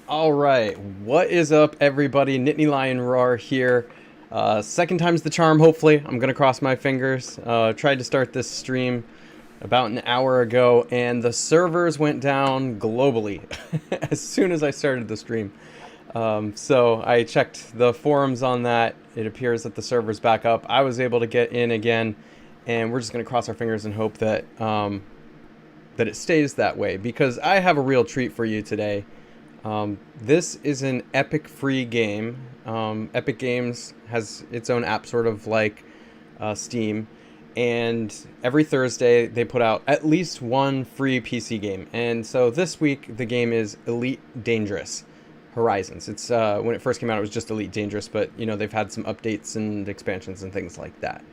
All right, what is up, everybody? Nittany Lion Roar here. Second time's the charm, hopefully. I'm gonna cross my fingers. Tried to start this stream about an hour ago, and the servers went down globally as soon as I started the stream. So I checked the forums on that. It appears that the server's back up. I was able to get in again, and we're just gonna cross our fingers and hope that that it stays that way, because I have a real treat for you today. This is an Epic free game. Epic Games has its own app, sort of like Steam, and every Thursday they put out at least one free PC game. And so this week the game is Elite Dangerous Horizons. It's when it first came out it was just Elite Dangerous, but you know, they've had some updates and expansions and things like that.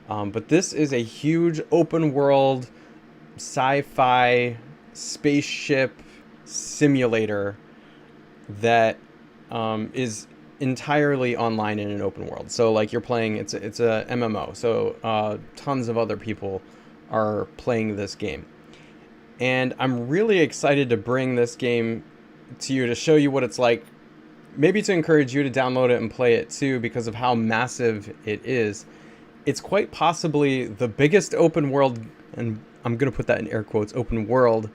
But this is a huge open world sci-fi spaceship simulator that is entirely online in an open world. So like you're playing, it's a MMO, so tons of other people are playing this game, and I'm really excited to bring this game to you to show you what it's like, maybe to encourage you to download it and play it too, because of how massive it is. It's quite possibly the biggest open world, and I'm gonna put that in air quotes, open world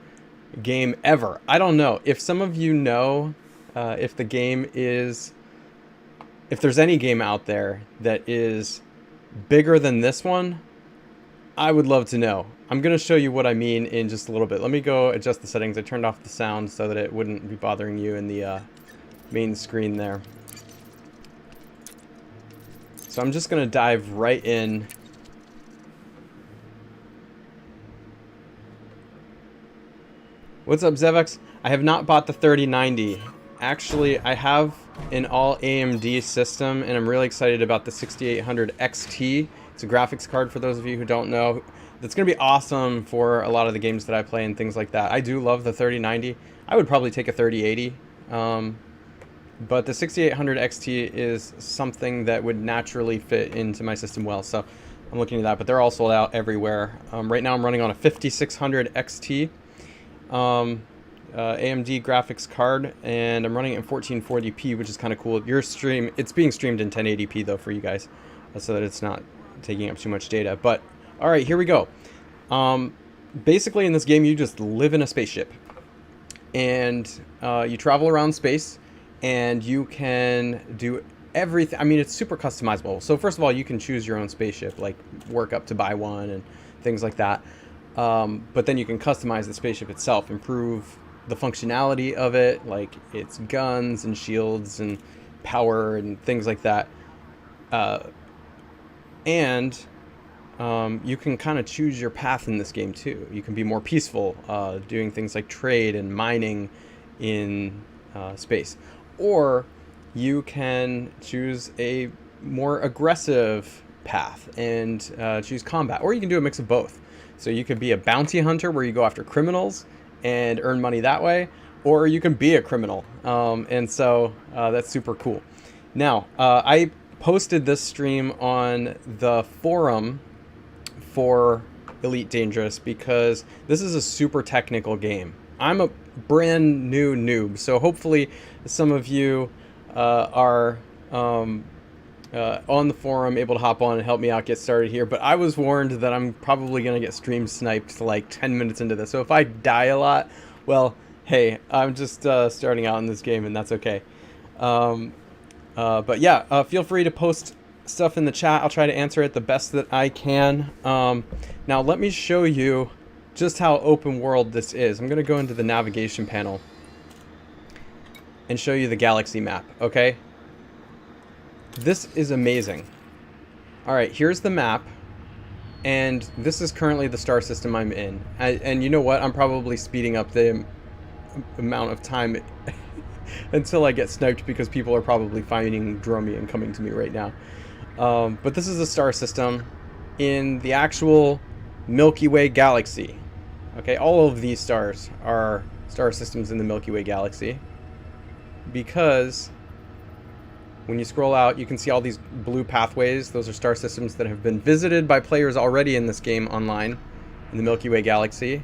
game ever. I don't know if some of you know if the game is, if there's any game out there that is bigger than this one. I would love to know. I'm going to show you what I mean in just a little bit. Let me go adjust the settings. I turned off the sound so that it wouldn't be bothering you in the main screen there. So I'm just going to dive right in. What's up, Zevex? I have not bought the 3090. Actually, I have an all AMD system, and I'm really excited about the 6800 XT. It's a graphics card, for those of you who don't know. That's going to be awesome for a lot of the games that I play and things like that. I do love the 3090. I would probably take a 3080. But the 6800 XT is something that would naturally fit into my system well, so I'm looking at that. But they're all sold out everywhere. Right now I'm running on a 5600 XT. AMD graphics card, and I'm running it in 1440p, which is kind of cool. Your stream, it's being streamed in 1080p though for you guys, so that it's not taking up too much data. But all right, here we go. Basically in this game you just live in a spaceship, and you travel around space, and you can do everything. I mean, it's super customizable. So first of all, you can choose your own spaceship, like work up to buy one and things like that. But then you can customize the spaceship itself, improve the functionality of it, like its guns and shields and power and things like that. And you can kind of choose your path in this game too. You can be more peaceful, doing things like trade and mining in space. Or you can choose a more aggressive path and choose combat. Or you can do a mix of both. So you could be a bounty hunter where you go after criminals and earn money that way, or you can be a criminal. And so that's super cool. Now, I posted this stream on the forum for Elite Dangerous because this is a super technical game. I'm a brand new noob, so hopefully some of you are on the forum able to hop on and help me out get started here. But I was warned that I'm probably going to get stream sniped like 10 minutes into this. So if I die a lot, well, hey, I'm just starting out in this game, and that's okay. But yeah, feel free to post stuff in the chat. I'll try to answer it the best that I can. Now let me show you just how open world this is. I'm going to go into the navigation panel and show you the galaxy map, okay? This is amazing. Alright, here's the map, and this is currently the star system I'm in. And you know what? I'm probably speeding up the amount of time until I get sniped because people are probably finding Dromi and coming to me right now. But this is a star system in the actual Milky Way galaxy. Okay, all of these stars are star systems in the Milky Way galaxy because when you scroll out, you can see all these blue pathways. Those are star systems that have been visited by players already in this game online in the Milky Way galaxy.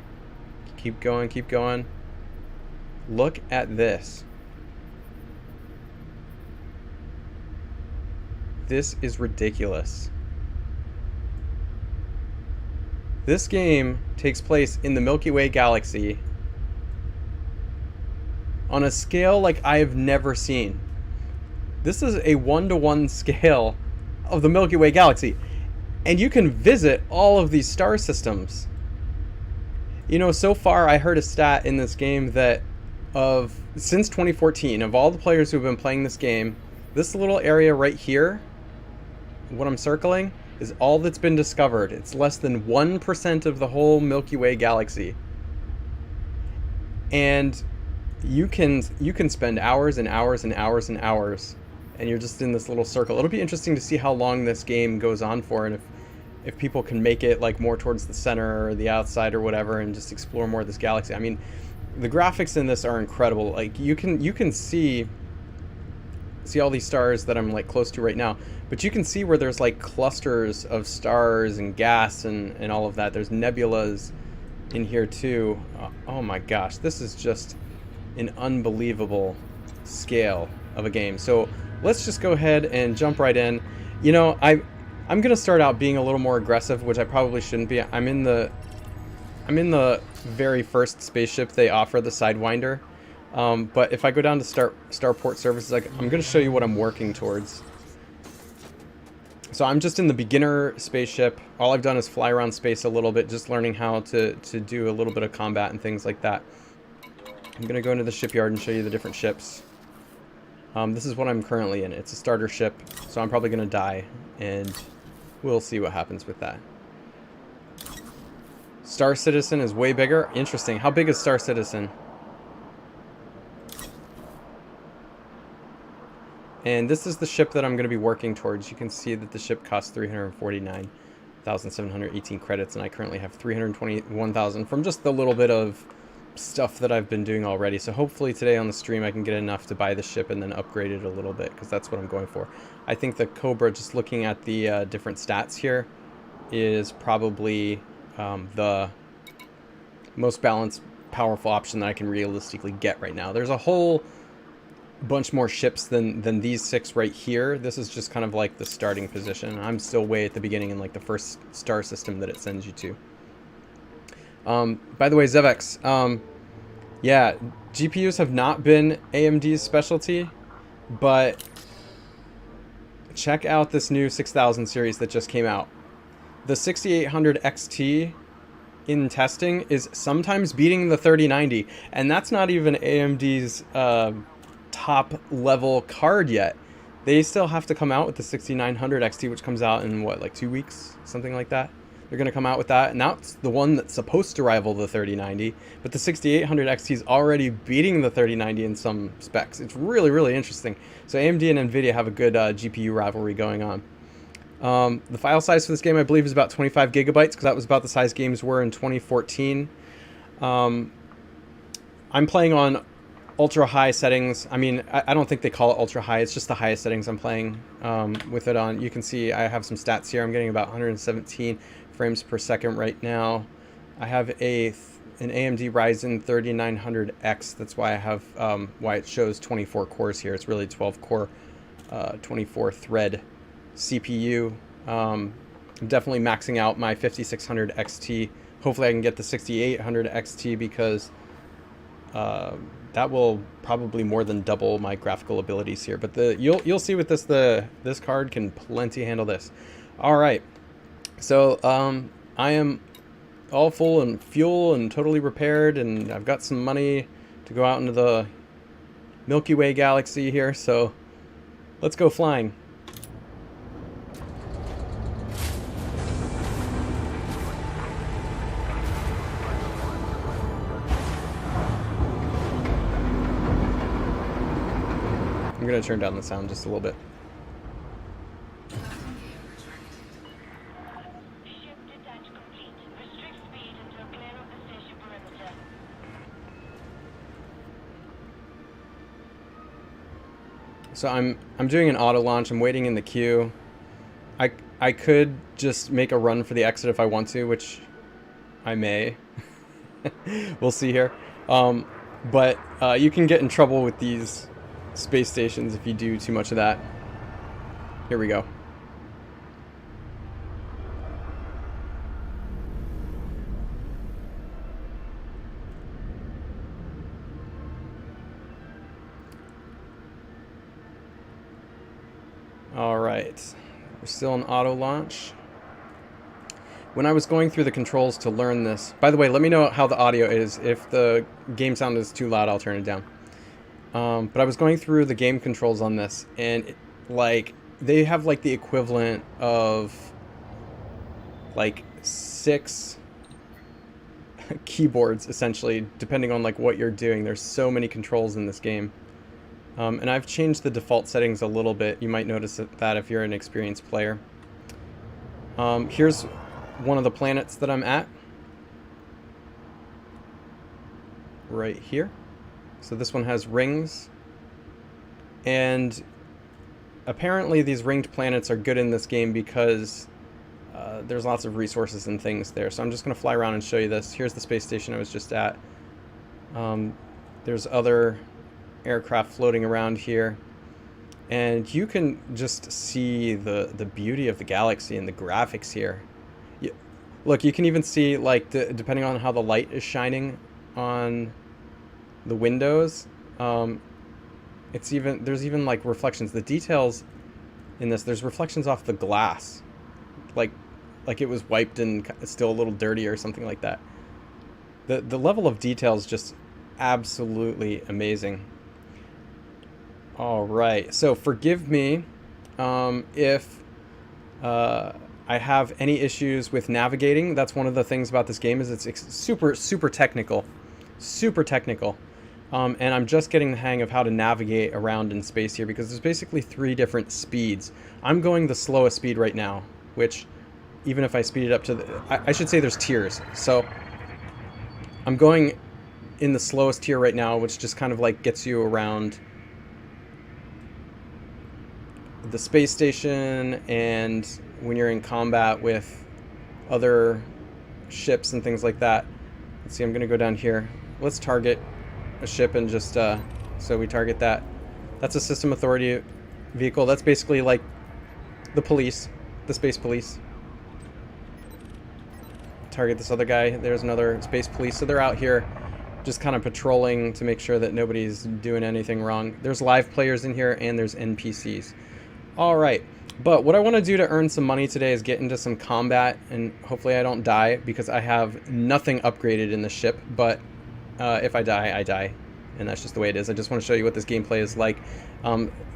Keep going, keep going. Look at this. This is ridiculous. This game takes place in the Milky Way galaxy on a scale like I have never seen. This is a 1-to-1 scale of the Milky Way galaxy. And you can visit all of these star systems. You know, so far I heard a stat in this game that since 2014, of all the players who have been playing this game, this little area right here, what I'm circling, is all that's been discovered. It's less than 1% of the whole Milky Way galaxy. And you can spend hours and hours and hours and hours, and you're just in this little circle. It'll be interesting to see how long this game goes on for, and if people can make it like more towards the center or the outside or whatever, and just explore more of this galaxy. I mean, the graphics in this are incredible. Like you can see all these stars that I'm like close to right now, but you can see where there's like clusters of stars and gas and all of that. There's nebulas in here too. Oh my gosh, this is just an unbelievable scale of a game. So let's just go ahead and jump right in. You know, I'm gonna start out being a little more aggressive, which I probably shouldn't be. I'm in the very first spaceship they offer, the Sidewinder. But if I go down to Starport Services, I'm going to show you what I'm working towards. So I'm just in the beginner spaceship. All I've done is fly around space a little bit, just learning how to do a little bit of combat and things like that. I'm going to go into the shipyard and show you the different ships. This is what I'm currently in. It's a starter ship, so I'm probably going to die, and we'll see what happens with that. Star Citizen is way bigger. Interesting. How big is Star Citizen? And this is the ship that I'm going to be working towards. You can see that the ship costs 349,718 credits, and I currently have 321,000 from just the little bit of stuff that I've been doing already. So hopefully today on the stream I can get enough to buy the ship and then upgrade it a little bit, because that's what I'm going for. I think the Cobra, just looking at the different stats here, is probably the most balanced, powerful option that I can realistically get right now. There's a whole bunch more ships than these 6 right here. This is just kind of like the starting position. I'm still way at the beginning in like the first star system that it sends you to. By the way, Zevex, yeah, GPUs have not been AMD's specialty, but check out this new 6000 series that just came out. The 6800 XT in testing is sometimes beating the 3090, and that's not even AMD's top level card yet. They still have to come out with the 6900 XT, which comes out in what, like 2 weeks, something like that. They're going to come out with that, and that's the one that's supposed to rival the 3090, but the 6800 XT is already beating the 3090 in some specs. It's really, really interesting. So AMD and NVIDIA have a good GPU rivalry going on. The file size for this game, I believe, is about 25 gigabytes because that was about the size games were in 2014. I'm playing on ultra high settings. I mean, I don't think they call it ultra high. It's just the highest settings I'm playing with it on. You can see I have some stats here. I'm getting about 117 frames per second right now. I have an AMD Ryzen 3900X. That's why I have why it shows 24 cores here. It's really 12 core, 24 thread CPU. I'm definitely maxing out my 5600 XT. Hopefully I can get the 6800 XT because that will probably more than double my graphical abilities here. But you'll see with this, this card can plenty handle this. All right, so I am all full and fuel and totally repaired, and I've got some money to go out into the Milky Way galaxy here. So let's go flying. I'm going to turn down the sound just a little bit. So I'm doing an auto launch. I'm waiting in the queue. I could just make a run for the exit if I want to, which I may. We'll see here. But you can get in trouble with these space stations if you do too much of that. Here we go. All right, we're still in auto launch. When I was going through the controls to learn this, by the way, let me know how the audio is. If the game sound is too loud, I'll turn it down. But I was going through the game controls on this, and like they have like the equivalent of like 6 keyboards essentially, depending on like what you're doing. There's so many controls in this game, and I've changed the default settings a little bit. You might notice that if you're an experienced player. Here's one of the planets that I'm at right here. So this one has rings, and apparently these ringed planets are good in this game because there's lots of resources and things there. So I'm just going to fly around and show you this. Here's the space station I was just at. There's other aircraft floating around here, and you can just see the beauty of the galaxy and the graphics here. Look, you can even see, like, depending on how the light is shining on the windows, there's even like reflections. The details in this, there's reflections off the glass, like it was wiped and still a little dirty or something like that. The level of detail is just absolutely amazing. All right, so forgive me if I have any issues with navigating. That's one of the things about this game, is it's super technical. And I'm just getting the hang of how to navigate around in space here, because there's basically 3 different speeds. I'm going the slowest speed right now, which even if I speed it up to I should say there's tiers. So I'm going in the slowest tier right now, which just kind of like gets you around the space station, and when you're in combat with other ships and things like that. Let's see, I'm gonna go down here. Let's target a ship and just so we target that. That's a system authority vehicle. That's basically like the police, the space police. Target this other guy. There's another space police. So they're out here just kind of patrolling to make sure that nobody's doing anything wrong. There's live players in here, and there's NPCs. All right, but what I want to do to earn some money today is get into some combat, and hopefully I don't die, because I have nothing upgraded in the ship. But if I die, I die, and that's just the way it is. I just want to show you what this gameplay is like.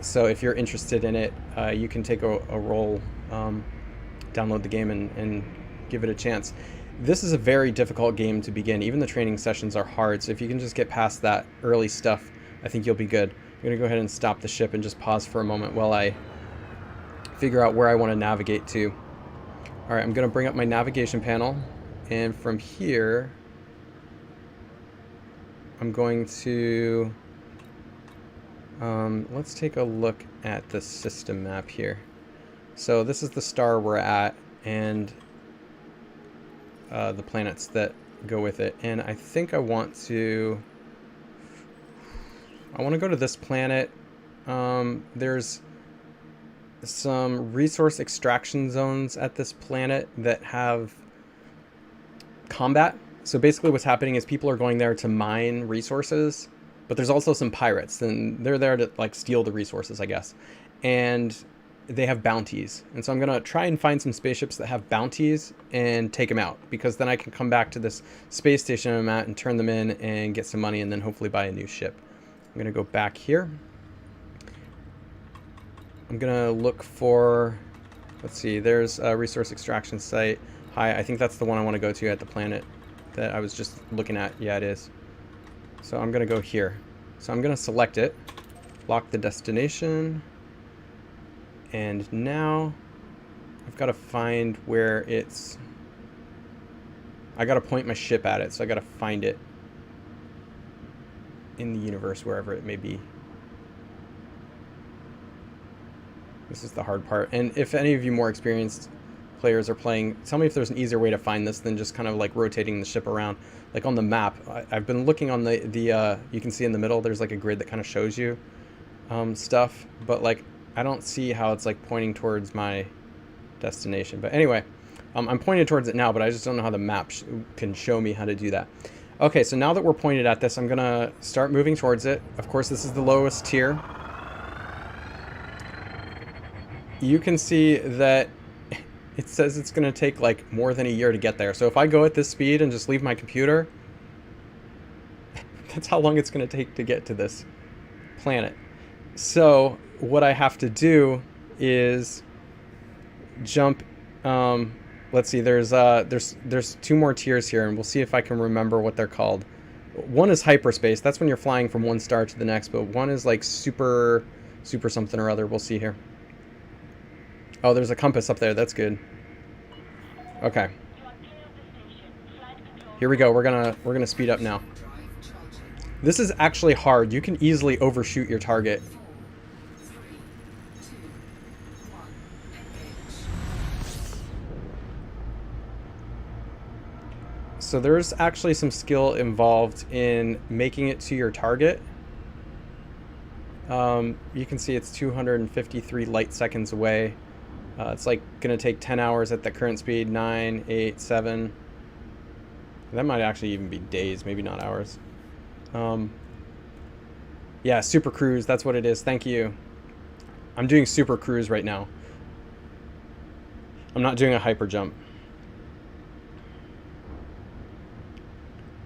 So if you're interested in it, you can take a roll, download the game, and give it a chance. This is a very difficult game to begin. Even the training sessions are hard, so if you can just get past that early stuff, I think you'll be good. I'm going to go ahead and stop the ship and just pause for a moment while I figure out where I want to navigate to. All right, I'm going to bring up my navigation panel, and from here, I'm going to, let's take a look at the system map here. So this is the star we're at, and the planets that go with it. And I think I want to go to this planet. There's some resource extraction zones at this planet that have combat. So basically what's happening is people are going there to mine resources, but there's also some pirates, and they're there to like steal the resources, I guess. And they have bounties. And so I'm going to try and find some spaceships that have bounties and take them out, because then I can come back to this space station I'm at and turn them in and get some money, and then hopefully buy a new ship. I'm going to go back here. I'm going to look for, let's see, there's a resource extraction site. Hi, I think that's the one I want to go to at the planet that I was just looking at. Yeah, it is. So I'm going to go here. So I'm going to select it, lock the destination, and now I've got to find where it's, I got to point my ship at it, so I got to find it in the universe, wherever it may be. This is the hard part. And if any of you more experienced players are playing, tell me if there's an easier way to find this than just kind of like rotating the ship around. Like on the map, I've been looking on the you can see in the middle, there's like a grid that kind of shows you stuff, but like I don't see how it's like pointing towards my destination. But anyway, I'm pointed towards it now, but I just don't know how the map can show me how to do that. Okay, so now that we're pointed at this, I'm gonna start moving towards it. Of course, this is the lowest tier. You can see that it says it's going to take like more than a year to get there. So if I go at this speed and just leave my computer, that's how long it's going to take to get to this planet. So what I have to do is jump. Let's see. There's two more tiers here, and we'll see if I can remember what they're called. One is hyperspace. That's when you're flying from one star to the next. But one is like super something or other. We'll see here. Oh, there's a compass up there. That's good. Okay. Here we go. We're gonna speed up now. This is actually hard. You can easily overshoot your target. So there's actually some skill involved in making it to your target. You can see it's 253 light seconds away. It's like going to take 10 hours at the current speed, 9, 8, 7. That might actually even be days, maybe not hours. Yeah, super cruise, that's what it is. Thank you. I'm doing super cruise right now. I'm not doing a hyper jump.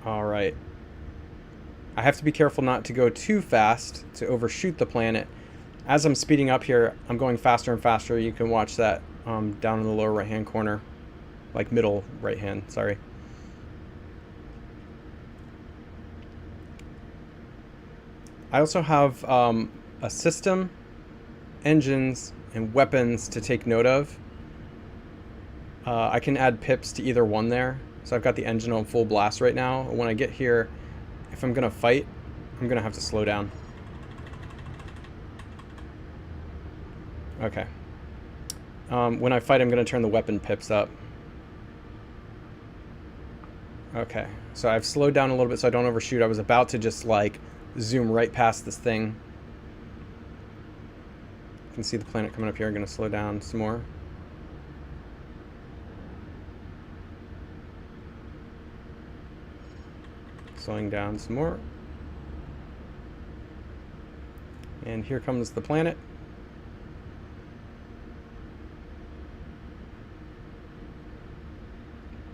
All right. I have to be careful not to go too fast to overshoot the planet. As I'm speeding up here, I'm going faster and faster. You can watch that down in the lower right-hand corner. Like middle right-hand, sorry. I also have a system, engines, and weapons to take note of. I can add pips to either one there. So I've got the engine on full blast right now. When I get here, if I'm going to fight, I'm going to have to slow down. Okay. When I fight, I'm going to turn the weapon pips up. Okay. So I've slowed down a little bit so I don't overshoot. I was about to just like zoom right past this thing. You can see the planet coming up here. I'm going to slow down some more. Slowing down some more. And here comes the planet.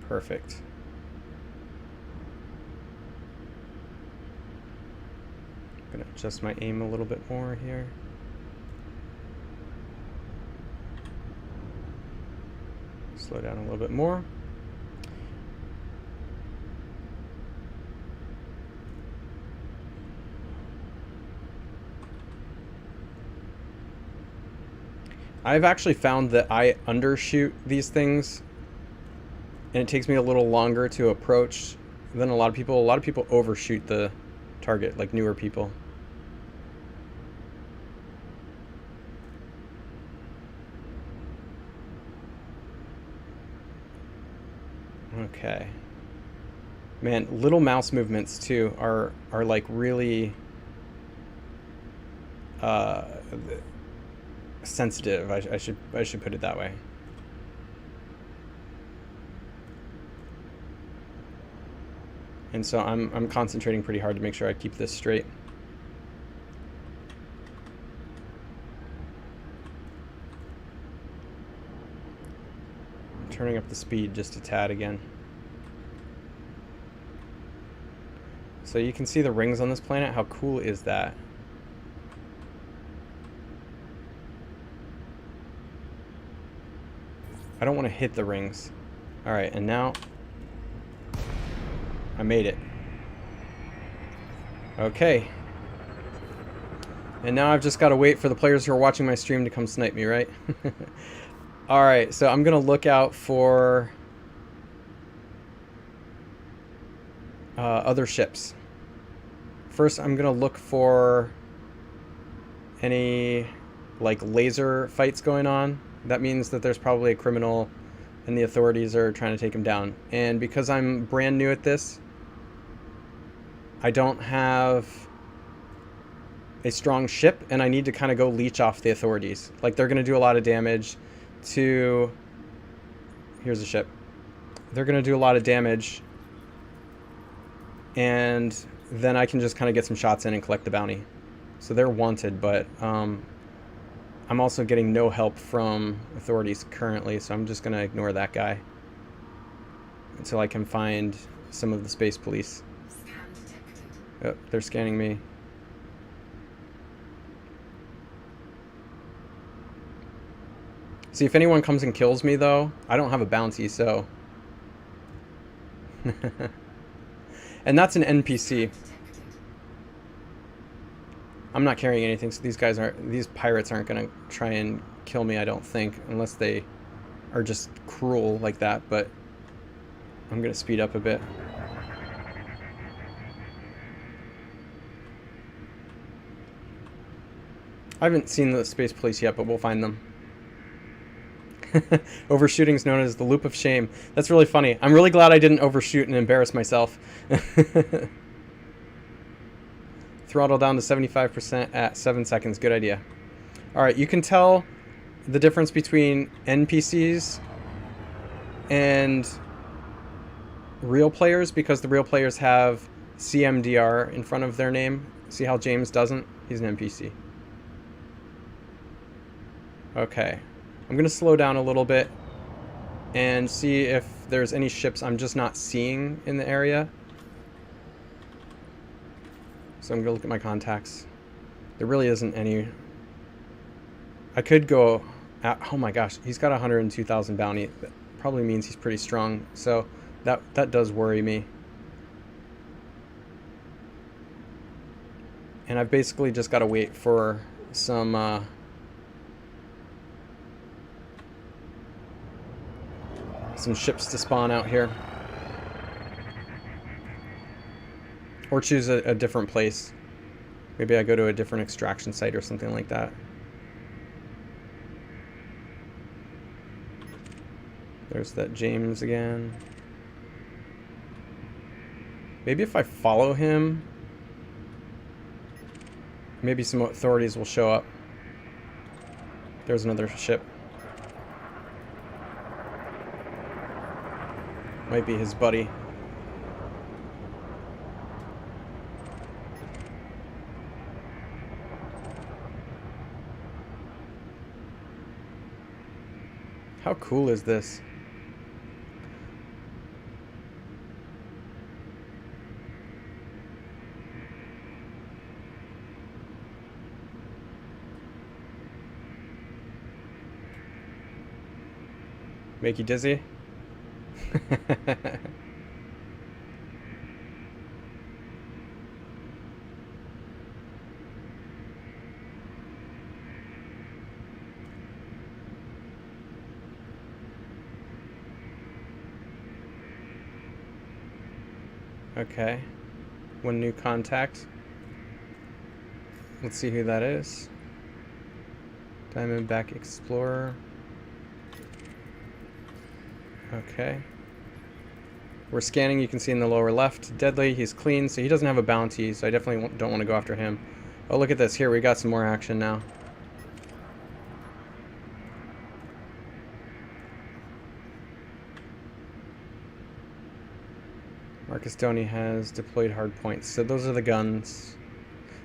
Perfect. I'm going to adjust my aim a little bit more here. Slow down a little bit more. I've actually found that I undershoot these things, and it takes me a little longer to approach than a lot of people. A lot of people overshoot the target, like newer people. Okay. Man, little mouse movements too are like really uh, sensitive. I should put it that way. And so I'm concentrating pretty hard to make sure I keep this straight. I'm turning up the speed just a tad again. So you can see the rings on this planet. How cool is that? I don't want to hit the rings. Alright, and now I made it. Okay. And now I've just got to wait for the players who are watching my stream to come snipe me, right? Alright, so I'm going to look out for other ships. First, I'm going to look for any like laser fights going on. That means that there's probably a criminal and the authorities are trying to take him down. And because I'm brand new at this, I don't have a strong ship, and I need to kind of go leech off the authorities. Like, they're going to do a lot of damage to... Here's a ship. They're going to do a lot of damage, and then I can just kind of get some shots in and collect the bounty. So they're wanted, but I'm also getting no help from authorities currently, so I'm just going to ignore that guy until I can find some of the space police. Oh, they're scanning me. See, if anyone comes and kills me, though, I don't have a bounty, so... And that's an NPC. I'm not carrying anything, so these pirates aren't going to try and kill me, I don't think, unless they are just cruel like that, but I'm going to speed up a bit. I haven't seen the space police yet, but we'll find them. Overshooting is known as the loop of shame. That's really funny. I'm really glad I didn't overshoot and embarrass myself. Throttle down to 75% at 7 seconds. Good idea. Alright, you can tell the difference between NPCs and real players because the real players have CMDR in front of their name. See how James doesn't? He's an NPC. Okay. I'm going to slow down a little bit and see if there's any ships I'm just not seeing in the area. So I'm going to look at my contacts. There really isn't any. I could go... oh my gosh, he's got 102,000 bounty. That probably means he's pretty strong. So that does worry me. And I've basically just got to wait for some... some ships to spawn out here. Or choose a different place. Maybe I go to a different extraction site or something like that. There's that James again. Maybe if I follow him, maybe some authorities will show up. There's another ship. Might be his buddy. How cool is this? Make you dizzy? Okay. One new contact. Let's see who that is. Diamondback Explorer. Okay. We're scanning, you can see in the lower left. Deadly, he's clean, so he doesn't have a bounty, so I definitely don't want to go after him. Oh, look at this. Here, we got some more action now. Marcus Doney has deployed hardpoints. So those are the guns.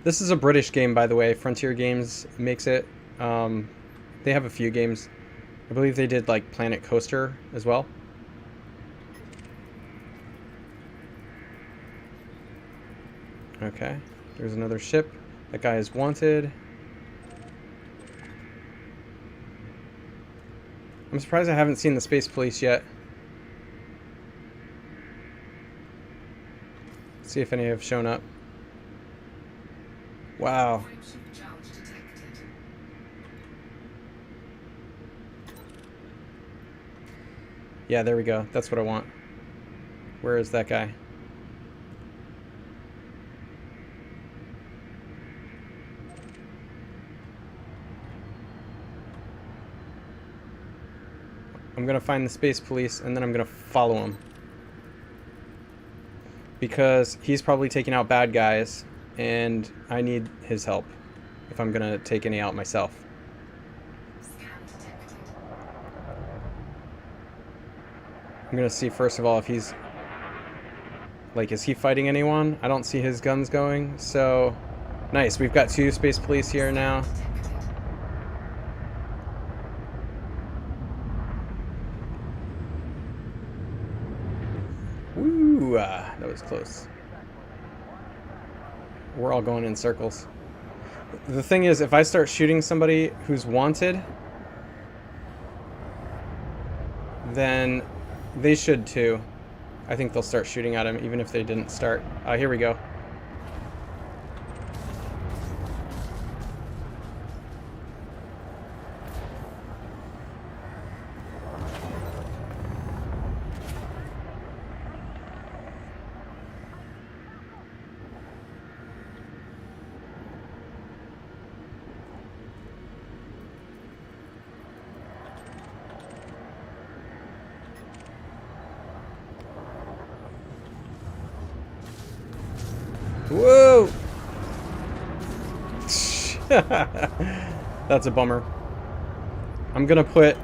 This is a British game, by the way. Frontier Games makes it. They have a few games. I believe they did like Planet Coaster as well. Okay, there's another ship. That guy is wanted. I'm surprised I haven't seen the Space Police yet. Let's see if any have shown up. Wow. Yeah, there we go. That's what I want. Where is that guy? I'm gonna find the Space Police and then I'm gonna follow him. Because he's probably taking out bad guys and I need his help if I'm gonna take any out myself. I'm gonna see first of all if he's like, is he fighting anyone? I don't see his guns going, so nice. We've got 2 Space Police here now. Woo! That was close. We're all going in circles. The thing is, if I start shooting somebody who's wanted, then they should too. I think they'll start shooting at him even if they didn't start. Here we go. Whoa! That's a bummer. I'm gonna put...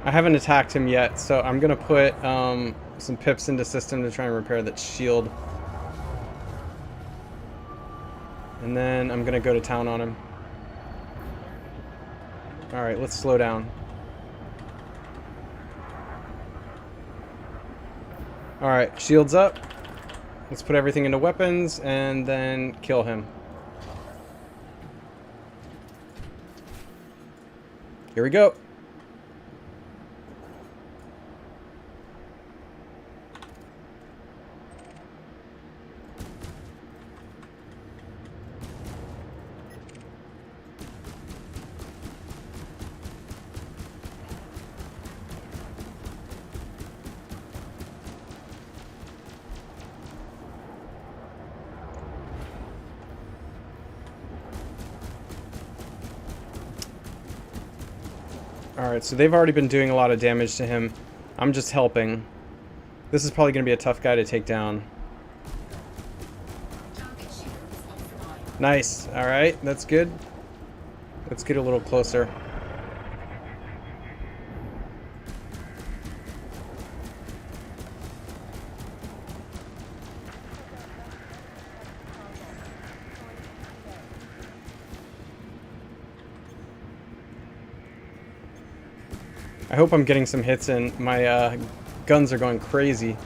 I haven't attacked him yet, so I'm gonna put some pips into system to try and repair that shield. And then I'm gonna go to town on him. Alright, let's slow down. Alright, shields up. Let's put everything into weapons and then kill him. Here we go. Alright, so they've already been doing a lot of damage to him. I'm just helping. This is probably going to be a tough guy to take down. Nice. Alright, that's good. Let's get a little closer. I hope I'm getting some hits in. My guns are going crazy.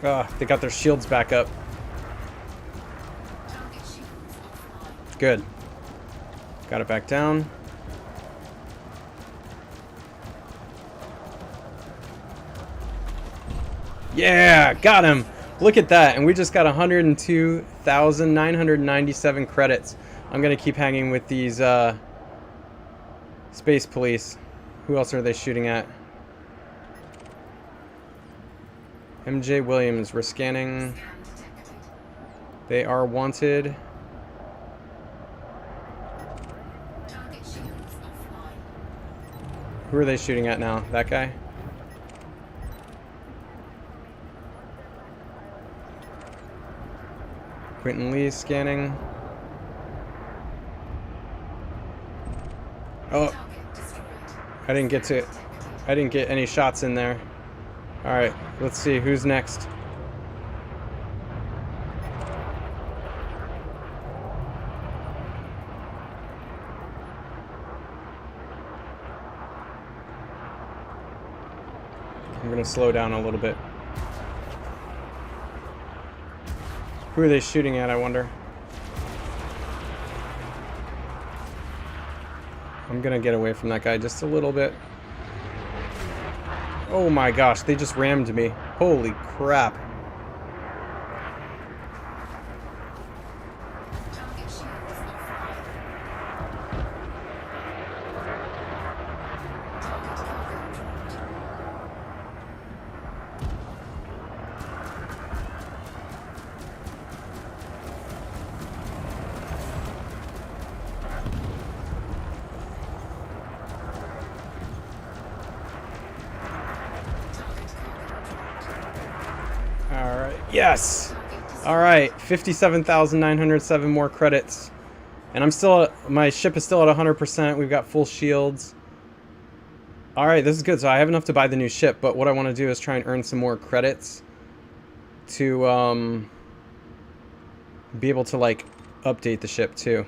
Ugh, they got their shields back up. Good. Got it back down. Yeah, got him. Look at that. And we just got 102,997 credits. I'm going to keep hanging with these space police. Who else are they shooting at? MJ Williams, we're scanning. They are wanted. Who are they shooting at now? That guy? Quentin Lee scanning. Oh, I didn't get any shots in there. All right, let's see who's next. I'm gonna slow down a little bit. Who are they shooting at, I wonder? I'm gonna get away from that guy just a little bit. Oh my gosh, they just rammed me. Holy crap. Alright, yes! Alright, 57,907 more credits. And I'm still, my ship is still at 100%. We've got full shields. Alright, this is good. So I have enough to buy the new ship, but what I want to do is try and earn some more credits to be able to like update the ship too.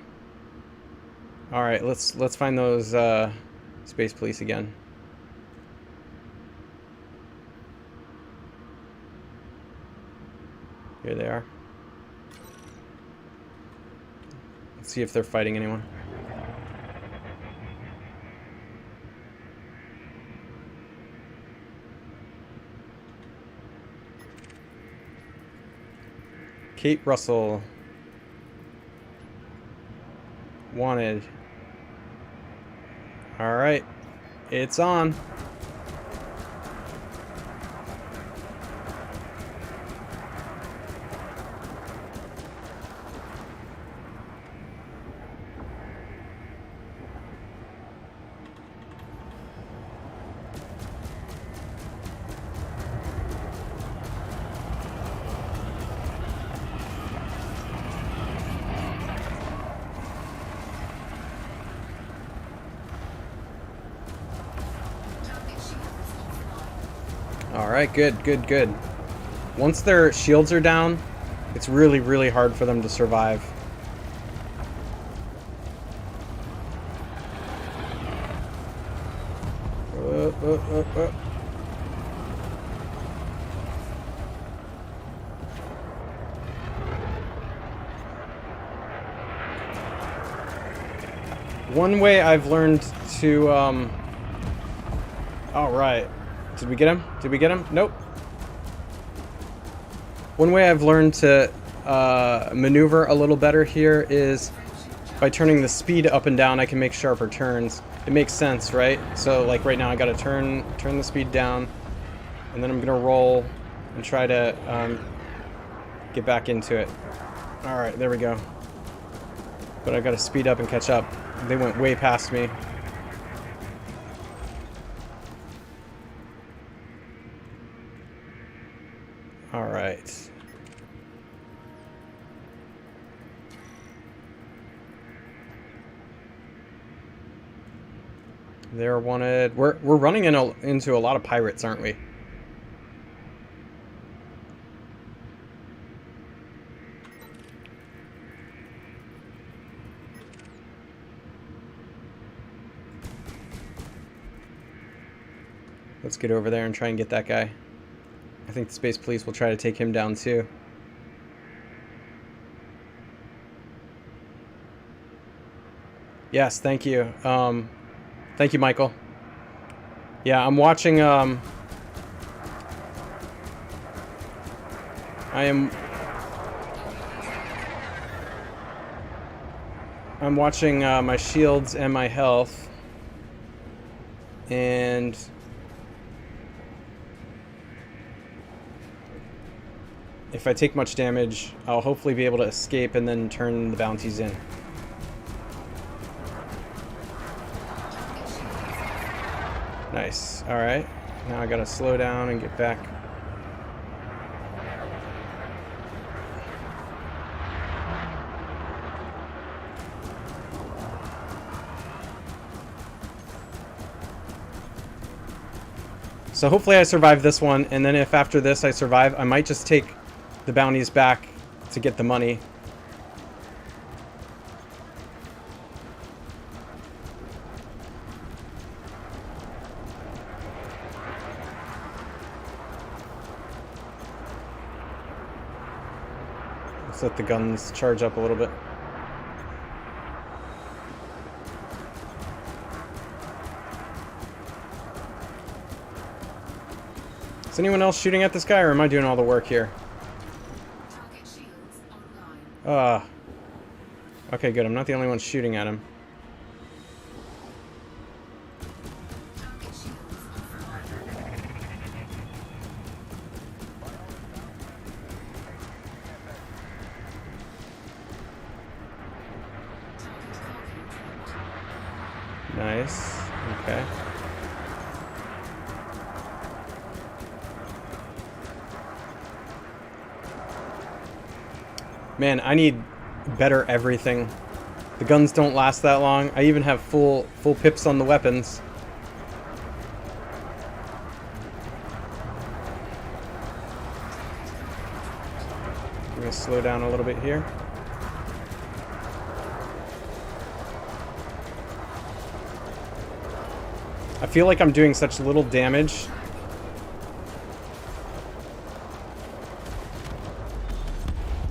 Alright, let's find those space police again. Here they are. Let's see if they're fighting anyone. Kate Russell. Wanted. Alright. It's on. Alright, good. Once their shields are down, it's really, really hard for them to survive. One way I've learned to, alright. Did we get him? Did we get him? Nope. One way I've learned to maneuver a little better here is by turning the speed up and down. I can make sharper turns. It makes sense, right? So like right now I gotta turn the speed down, and then I'm gonna roll and try to get back into it. Alright, there we go. But I gotta speed up and catch up. They went way past me. Alright. They're wanted. We're running into a lot of pirates, aren't we? Let's get over there and try and get that guy. I think the Space Police will try to take him down too. Yes, thank you. Thank you, Michael. Yeah, I'm watching, I'm watching my shields and my health, and if I take much damage, I'll hopefully be able to escape and then turn the bounties in. Nice. Alright. Now I gotta slow down and get back. So hopefully I survive this one, and then if after this I survive, I might just take the bounties back to get the money. Let's let the guns charge up a little bit. Is anyone else shooting at this guy, or am I doing all the work here? Okay, good. I'm not the only one shooting at him. Nice. Okay. Man, I need better everything. The guns don't last that long. I even have full pips on the weapons. I'm gonna slow down a little bit here. I feel like I'm doing such little damage.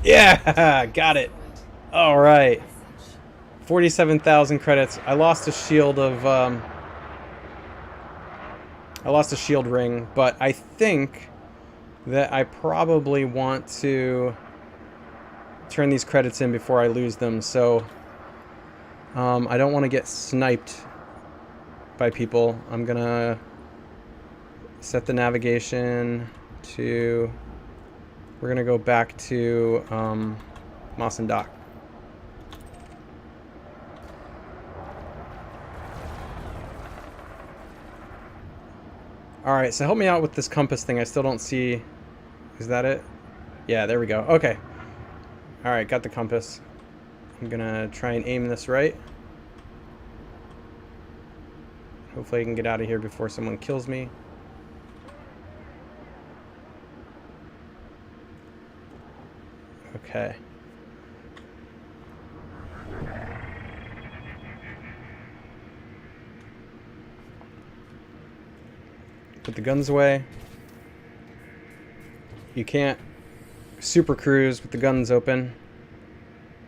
Yeah, got it. All right. 47,000 credits. I lost a shield of I lost a shield ring, but I think that I probably want to turn these credits in before I lose them. So I don't want to get sniped by people. I'm gonna set the navigation to, we're gonna go back to Mawson Dock. Alright, so help me out with this compass thing. I still don't see, is that it? Yeah, there we go. Okay. Alright, got the compass. I'm gonna try and aim this right. Hopefully I can get out of here before someone kills me. Okay. Put the guns away. You can't super cruise with the guns open.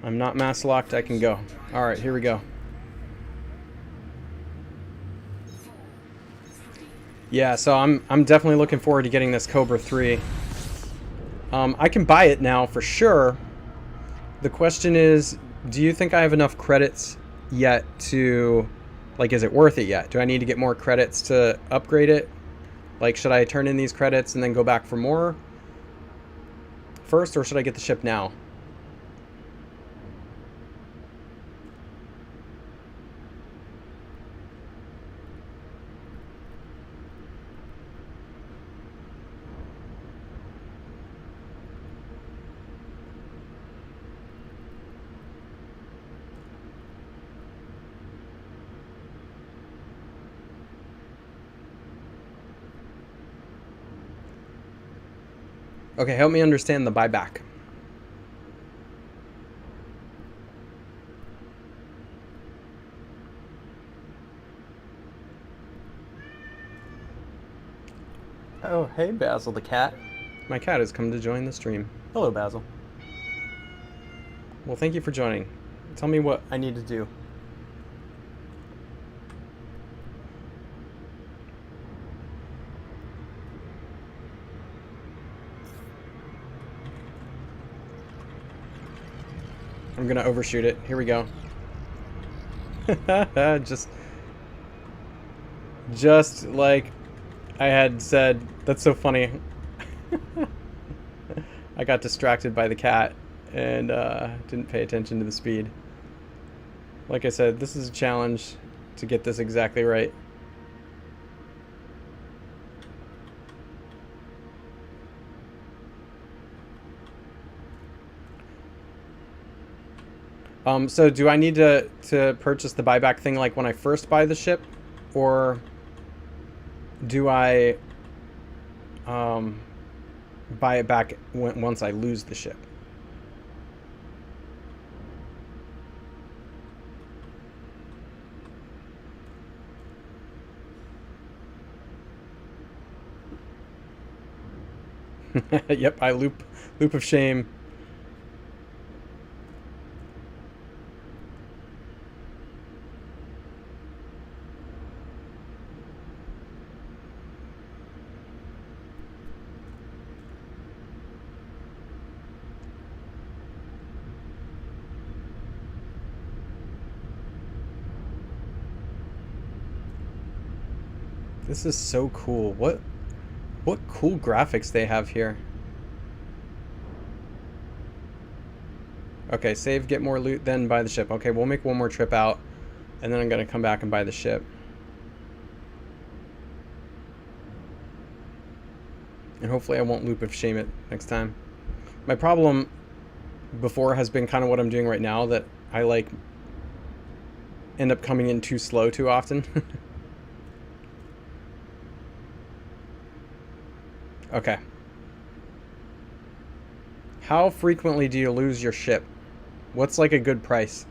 I'm not mass locked, I can go. Alright, here we go. Yeah, so I'm definitely looking forward to getting this Cobra 3. I can buy it now for sure. The question is, do you think I have enough credits yet to, like, is it worth it yet? Do I need to get more credits to upgrade it? Like, should I turn in these credits and then go back for more first, or should I get the ship now? Okay, help me understand the buyback. Oh, hey, Basil the cat. My cat has come to join the stream. Hello, Basil. Well, thank you for joining. Tell me what I need to do. I'm gonna overshoot it. Here we go. just like I had said. That's so funny. I got distracted by the cat and didn't pay attention to the speed. Like I said, this is a challenge to get this exactly right. So do I need to purchase the buyback thing like when I first buy the ship, or do I buy it back once I lose the ship? Yep, I loop of shame. This is so cool. What cool graphics they have here. Okay, save, get more loot, then buy the ship. Okay, we'll make one more trip out, and then I'm gonna come back and buy the ship. And hopefully I won't loop of shame it next time. My problem before has been kind of what I'm doing right now, that I like end up coming in too slow too often. Okay. How frequently do you lose your ship? What's like a good price?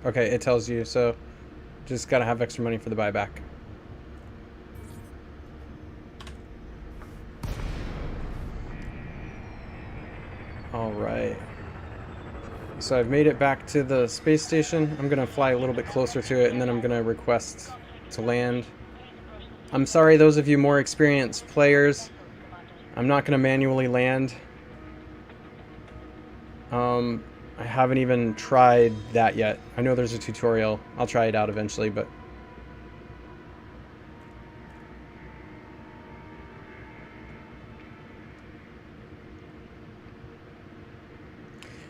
Okay, it tells you, so just gotta have extra money for the buyback. Alright. So I've made it back to the space station. I'm gonna fly a little bit closer to it, and then I'm gonna request to land. I'm sorry, those of you more experienced players, I'm not gonna manually land. I haven't even tried that yet. I know there's a tutorial. I'll try it out eventually, but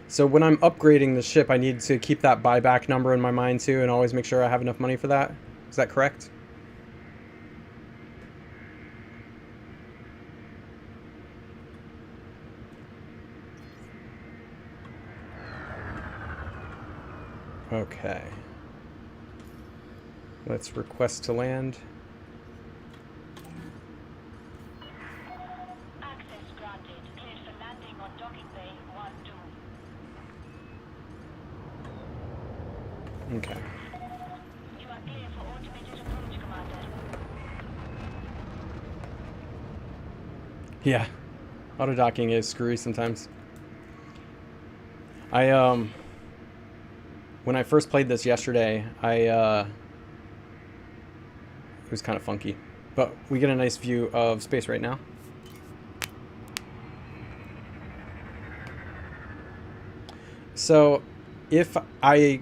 so when I'm upgrading the ship, I need to keep that buyback number in my mind too, and always make sure I have enough money for that. Is that correct? Okay. Let's request to land. Access granted. Cleared for landing on docking bay 1-2. Okay. You are clear for automated approach, Commander. Yeah. Auto docking is screwy sometimes. When I first played this yesterday, it was kind of funky. But we get a nice view of space right now. So, if I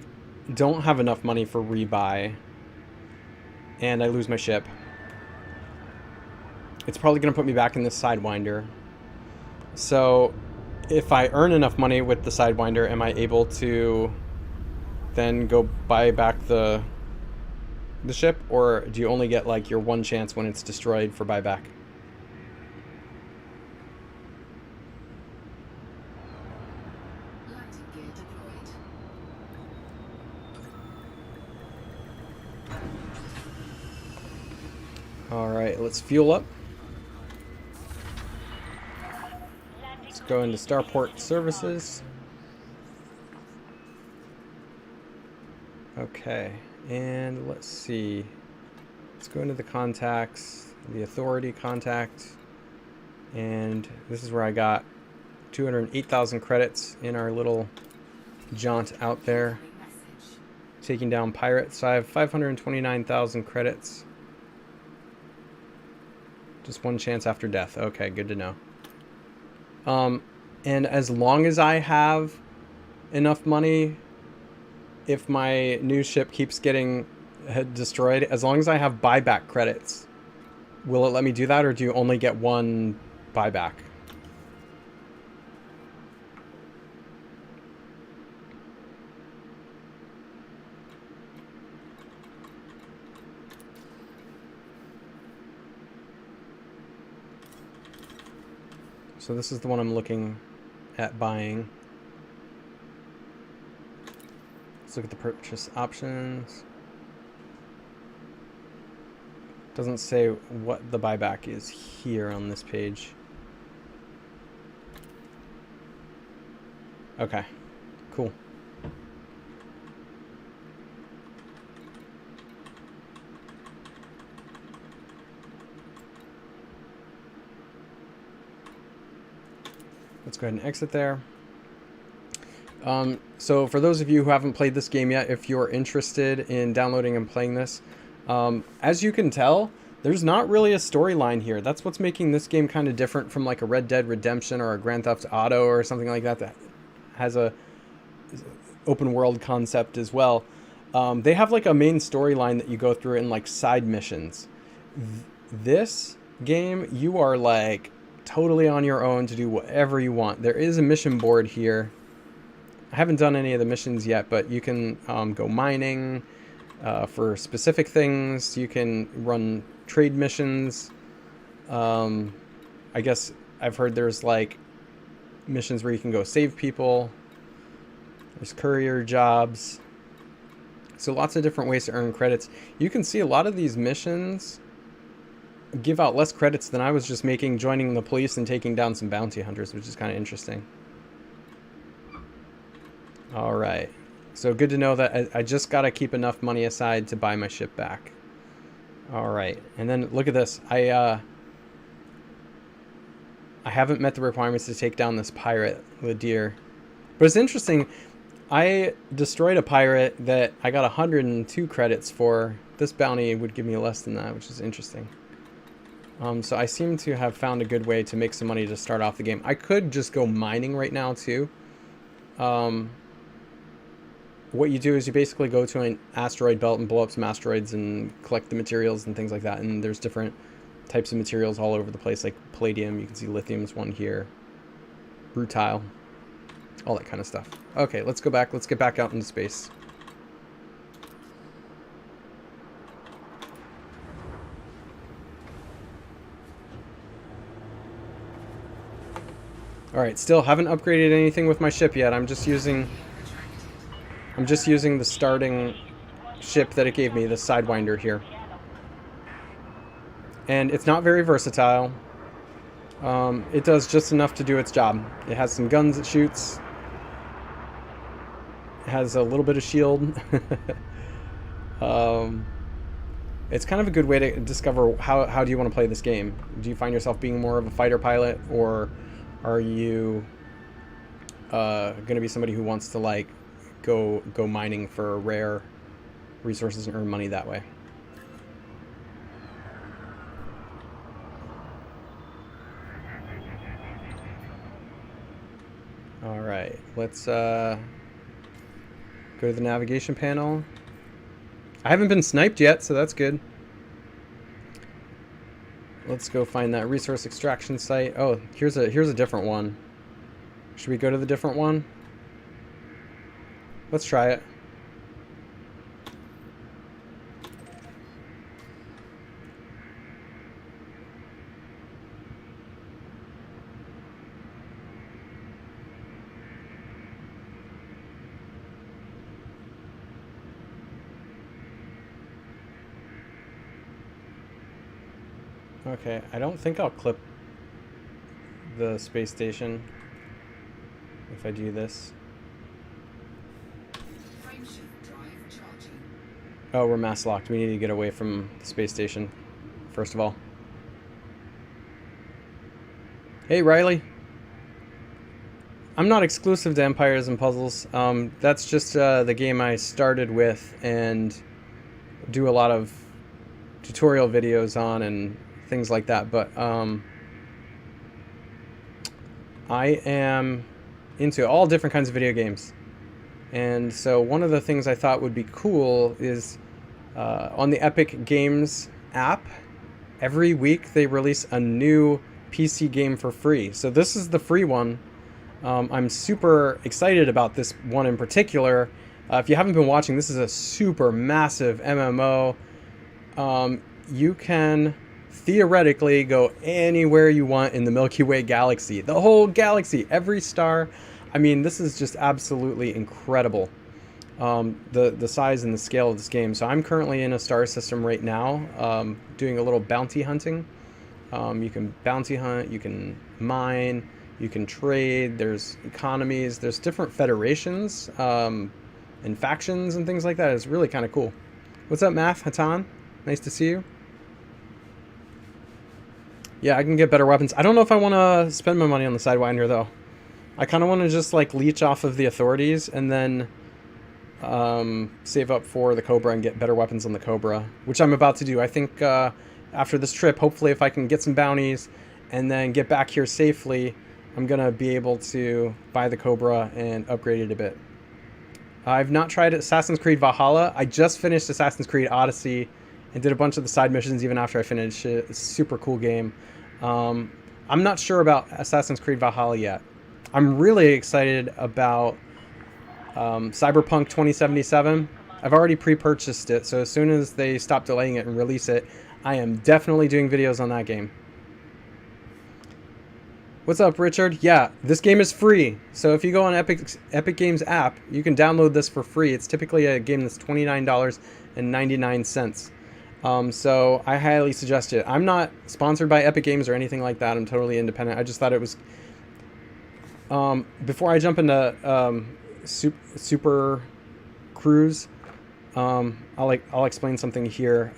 don't have enough money for rebuy, and I lose my ship, it's probably going to put me back in this Sidewinder. So, if I earn enough money with the Sidewinder, am I able to then go buy back the ship, or do you only get like your one chance when it's destroyed for buyback? All right, let's fuel up. Let's go into Starport Services. Okay, and let's see. Let's go into the contacts, the authority contact, and this is where I got 208,000 credits in our little jaunt out there, taking down pirates. So I have 529,000 credits. Just one chance after death. Okay, good to know. And as long as I have enough money, if my new ship keeps getting destroyed, as long as I have buyback credits, will it let me do that, or do you only get one buyback? So this is the one I'm looking at buying. Let's look at the purchase options. Doesn't say what the buyback is here on this page. Okay, cool. Let's go ahead and exit there. So for those of you who haven't played this game yet, if you're interested in downloading and playing this, as you can tell, there's not really a storyline here. That's what's making this game kind of different from like a Red Dead Redemption or a Grand Theft Auto or something like that that has a open world concept as well. They have like a main storyline that you go through in like side missions. This game, you are like totally on your own to do whatever you want. There is a mission board here. I haven't done any of the missions yet, but you can go mining for specific things. You can run trade missions. I guess I've heard there's like missions where you can go save people. There's courier jobs. So lots of different ways to earn credits. You can see a lot of these missions give out less credits than I was just making joining the police and taking down some bounty hunters, which is kind of interesting. All right. So good to know that I just got to keep enough money aside to buy my ship back. All right. And then look at this. I haven't met the requirements to take down this pirate, the deer. But it's interesting. I destroyed a pirate that I got 102 credits for. This bounty would give me less than that, which is interesting. So I seem to have found a good way to make some money to start off the game. I could just go mining right now too. What you do is you basically go to an asteroid belt and blow up some asteroids and collect the materials and things like that. And there's different types of materials all over the place, like palladium. You can see lithium's one here. Rutile. All that kind of stuff. Okay, let's go back. Let's get back out into space. All right, still haven't upgraded anything with my ship yet. I'm just using the starting ship that it gave me, the Sidewinder here. And it's not very versatile. It does just enough to do its job. It has some guns it shoots. It has a little bit of shield. It's kind of a good way to discover how do you want to play this game. Do you find yourself being more of a fighter pilot, or are you going to be somebody who wants to like go mining for rare resources and earn money that way? All right, let's go to the navigation panel. I haven't been sniped yet, so that's good. Let's go find that resource extraction site. Oh, here's a different one. Should we go to the different one? Let's try it. Okay, I don't think I'll clip the space station if I do this. Oh, we're mass locked. We need to get away from the space station, first of all. Hey, Riley. I'm not exclusive to Empires and Puzzles. That's just the game I started with and do a lot of tutorial videos on and things like that. But I am into all different kinds of video games. And so one of the things I thought would be cool is on the Epic Games app, every week they release a new PC game for free. So this is the free one. I'm super excited about this one in particular. If you haven't been watching, this is a super massive MMO. You can theoretically go anywhere you want in the Milky Way galaxy. The whole galaxy, every star. I mean, this is just absolutely incredible. The size and the scale of this game. So I'm currently in a star system right now, doing a little bounty hunting. You can bounty hunt, you can mine, you can trade, there's economies, there's different federations and factions and things like that. It's really kind of cool. What's up, Math? Hatan? Nice to see you. Yeah, I can get better weapons. I don't know if I want to spend my money on the Sidewinder, though. I kind of want to just, like, leech off of the authorities and then save up for the Cobra and get better weapons on the Cobra, which I'm about to do. I think after this trip, hopefully if I can get some bounties and then get back here safely, I'm going to be able to buy the Cobra and upgrade it a bit. I've not tried Assassin's Creed Valhalla. I just finished Assassin's Creed Odyssey and did a bunch of the side missions even after I finished it. It's a super cool game. I'm not sure about Assassin's Creed Valhalla yet. I'm really excited about Cyberpunk 2077. I've already pre-purchased it, so as soon as they stop delaying it and release it, I am definitely doing videos on that game. What's up, Richard? Yeah, this game is free. So if you go on Epic Games app, you can download this for free. It's typically a game that's $29.99. So I highly suggest it. I'm not sponsored by Epic Games or anything like that. I'm totally independent. I just thought it was... before I jump into Super Cruise, I'll explain something here.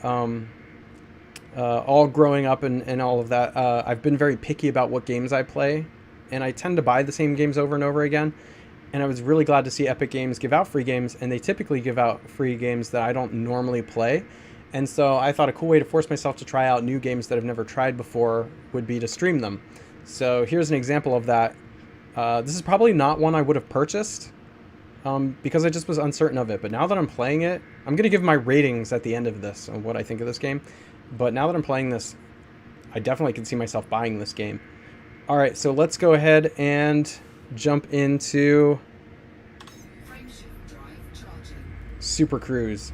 All growing up and all of that, I've been very picky about what games I play, and I tend to buy the same games over and over again. And I was really glad to see Epic Games give out free games, and they typically give out free games that I don't normally play. And so I thought a cool way to force myself to try out new games that I've never tried before would be to stream them. So here's an example of that. This is probably not one I would have purchased because I just was uncertain of it. But now that I'm playing it, I'm going to give my ratings at the end of this on what I think of this game. But now that I'm playing this, I definitely can see myself buying this game. All right, so let's go ahead and jump into Super Cruise.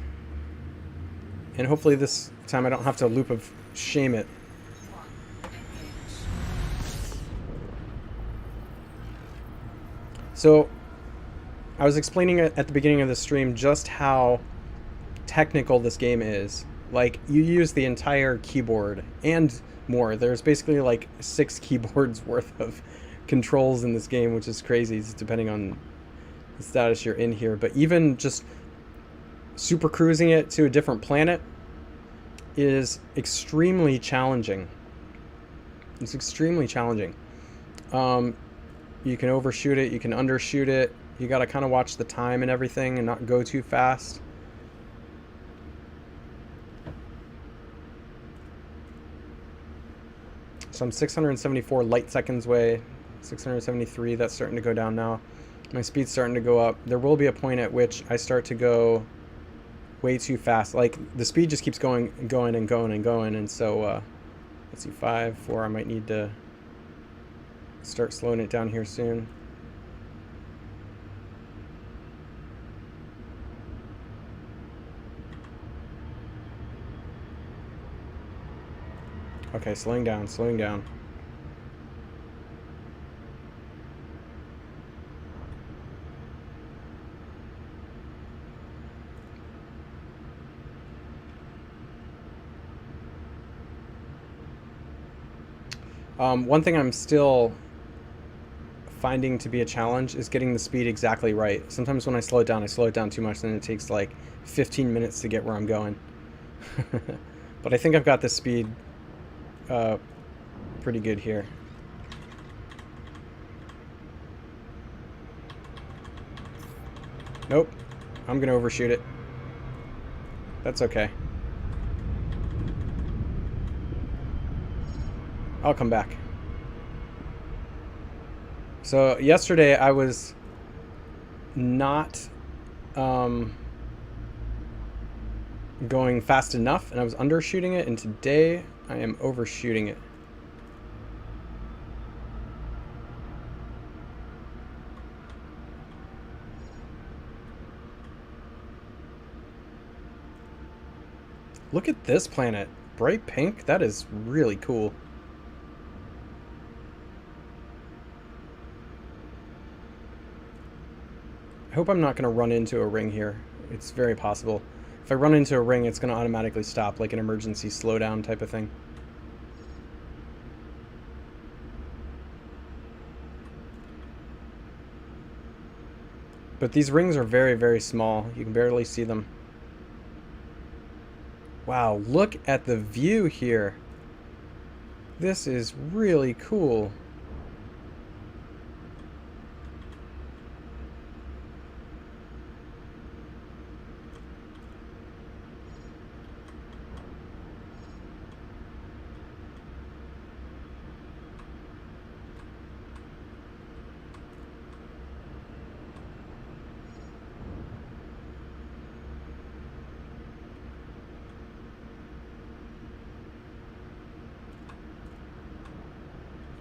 And hopefully this time I don't have to loop of shame it. So I was explaining at the beginning of the stream just how technical this game is. Like, you use the entire keyboard and more. There's basically like 6 keyboards worth of controls in this game, which is crazy depending on the status you're in here. But even just super cruising it to a different planet is extremely challenging. It's extremely challenging. You can overshoot it, you can undershoot it. You got to kind of watch the time and everything and not go too fast. So I'm 674 light seconds away, 673, that's starting to go down now. My speed's starting to go up. There will be a point at which I start to go way too fast. Like, the speed just keeps going, and so, let's see, 5, 4, I might need to start slowing it down here soon. Okay, slowing down, slowing down. One thing I'm still finding to be a challenge is getting the speed exactly right. Sometimes when I slow it down too much, and it takes like 15 minutes to get where I'm going. But I think I've got the speed pretty good here. Nope. I'm gonna overshoot it. That's okay. I'll come back. So yesterday I was not going fast enough, and I was undershooting it, and today I am overshooting it. Look at this planet. Bright pink? That is really cool. I hope I'm not going to run into a ring here. It's very possible. If I run into a ring, it's going to automatically stop, like an emergency slowdown type of thing. But these rings are very, very small. You can barely see them. Wow, look at the view here. This is really cool.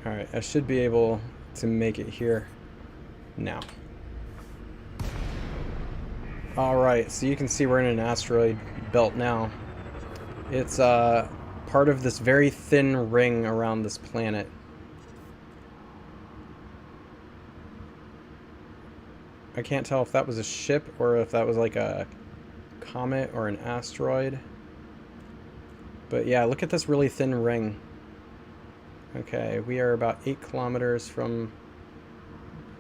Alright, I should be able to make it here now. Alright, so you can see we're in an asteroid belt now. It's part of this very thin ring around this planet. I can't tell if that was a ship or if that was like a comet or an asteroid. But yeah, look at this really thin ring. Okay, we are about 8 kilometers from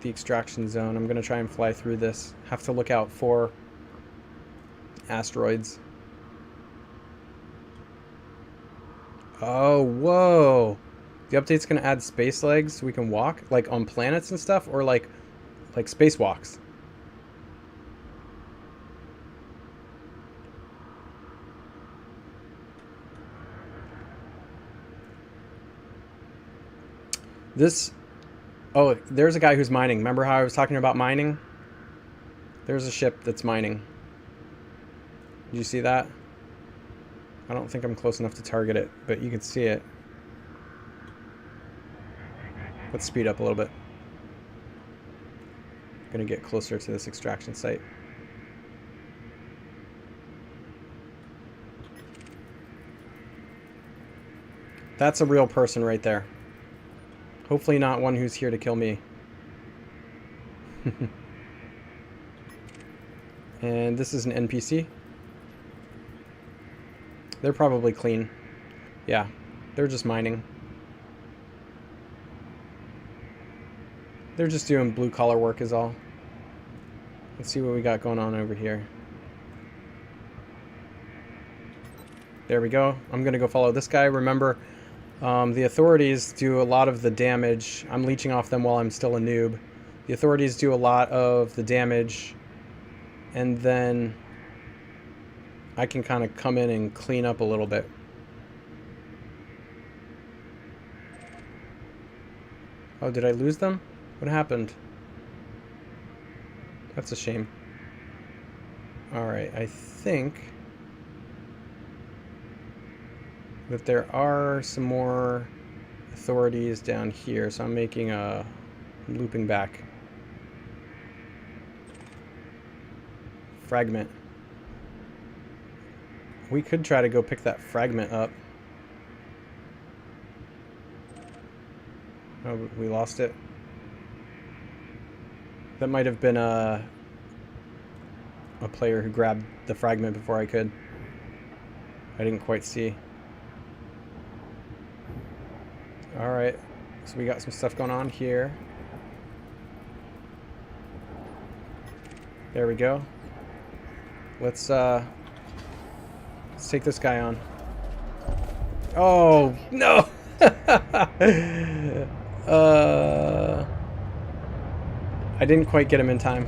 the extraction zone. I'm going to try and fly through this. Have to look out for asteroids. Oh, whoa. The update's going to add space legs so we can walk, like on planets and stuff, or like spacewalks. This... Oh, there's a guy who's mining. Remember how I was talking about mining? There's a ship that's mining. Did you see that? I don't think I'm close enough to target it, but you can see it. Let's speed up a little bit. I'm gonna get closer to this extraction site. That's a real person right there. Hopefully not one who's here to kill me. And this is an NPC. They're probably clean. Yeah, they're just mining. They're just doing blue collar work is all. Let's see what we got going on over here. There we go. I'm gonna go follow this guy. Remember, the authorities do a lot of the damage. I'm leeching off them while I'm still a noob. The authorities do a lot of the damage, and then I can kind of come in and clean up a little bit. Oh, did I lose them? What happened? That's a shame. Alright, I think that there are some more authorities down here, so I'm making a... I'm looping back. Fragment. We could try to go pick that fragment up. Oh, we lost it. That might have been a player who grabbed the fragment before I could. I didn't quite see. Alright, so we got some stuff going on here. There we go. Let's take this guy on. Oh, no! I didn't quite get him in time.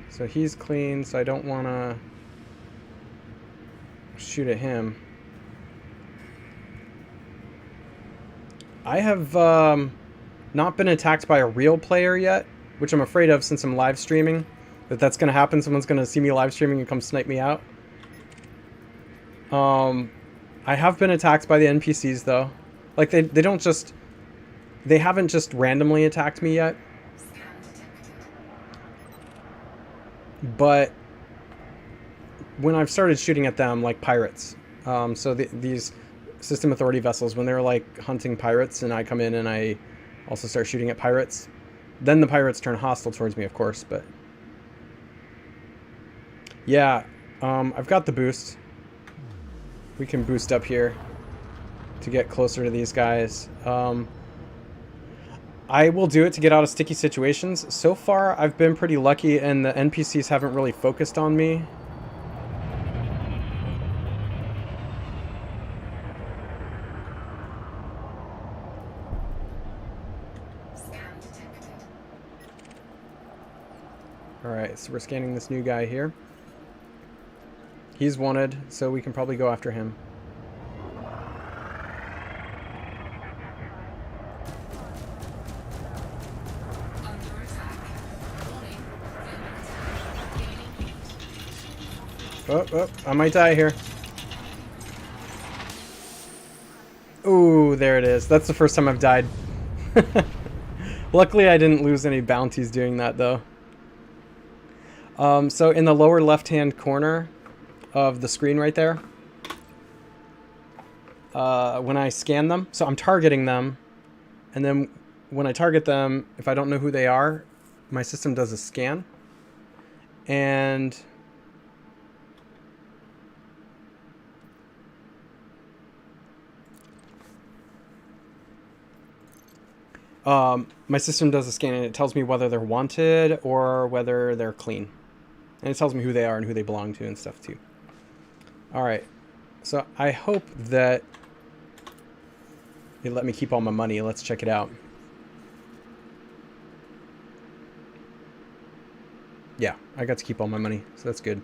So he's clean, so I don't want to shoot at him. I have not been attacked by a real player yet, which I'm afraid of since I'm live streaming. That's going to happen. Someone's going to see me live streaming and come snipe me out. I have been attacked by the NPCs though. Like they don't just, they haven't just randomly attacked me yet. But when I've started shooting at them like pirates, so these system authority vessels, when they're like hunting pirates and I come in and I also start shooting at pirates, then the pirates turn hostile towards me, of course. But yeah, I've got the boost. We can boost up here to get closer to these guys. I will do it to get out of sticky situations. So far, I've been pretty lucky and the NPCs haven't really focused on me. Alright, so we're scanning this new guy here. He's wanted, so we can probably go after him. Oh, I might die here. Ooh, there it is. That's the first time I've died. Luckily, I didn't lose any bounties doing that, though. So in the lower left-hand corner of the screen right there, when I scan them, so I'm targeting them, and then when I target them, if I don't know who they are, my system does a scan, and my system does a scan and it tells me whether they're wanted or whether they're clean. And it tells me who they are and who they belong to and stuff too. Alright, so I hope that it let me keep all my money. Let's check it out. Yeah, I got to keep all my money, so that's good.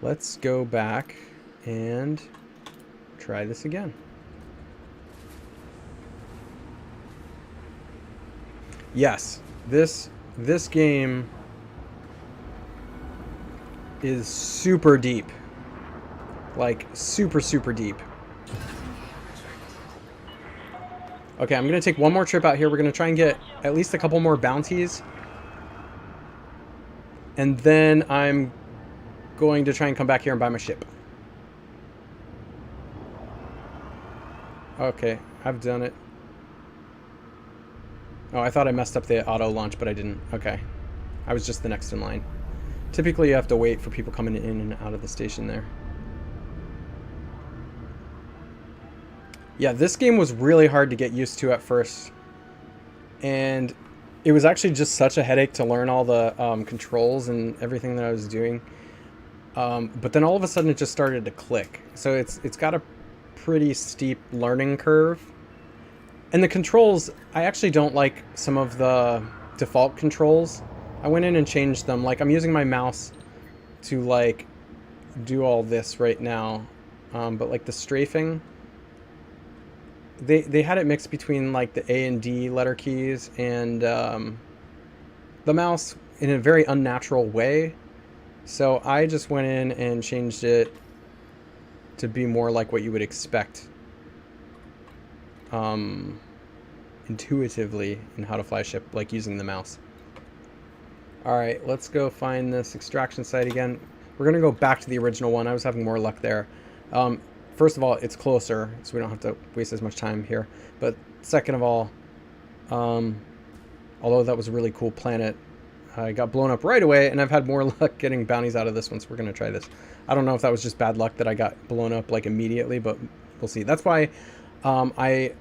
Let's go back and try this again. Yes, this game is super deep. Like, super deep. Okay, I'm going to take one more trip out here. We're going to try and get at least a couple more bounties. And then I'm going to try and come back here and buy my ship. Okay, I've done it. Oh, I thought I messed up the auto launch, but I didn't. Okay. I was just the next in line. Typically, you have to wait for people coming in and out of the station there. Yeah, this game was really hard to get used to at first. And it was actually just such a headache to learn all the controls and everything that I was doing. But then all of a sudden it just started to click. So it's got a pretty steep learning curve. And the controls, I actually don't like some of the default controls. I went in and changed them. Like, I'm using my mouse to, like, do all this right now. But, like, the strafing, they had it mixed between, like, the A and D letter keys and the mouse in a very unnatural way. So I just went in and changed it to be more like what you would expect. Intuitively in how to fly a ship, like using the mouse. Alright, let's go find this extraction site again. We're going to go back to the original one. I was having more luck there. First of all, it's closer, so we don't have to waste as much time here. But second of all, although that was a really cool planet, I got blown up right away, and I've had more luck getting bounties out of this one, so we're going to try this. I don't know if that was just bad luck that I got blown up like immediately, but we'll see. That's why I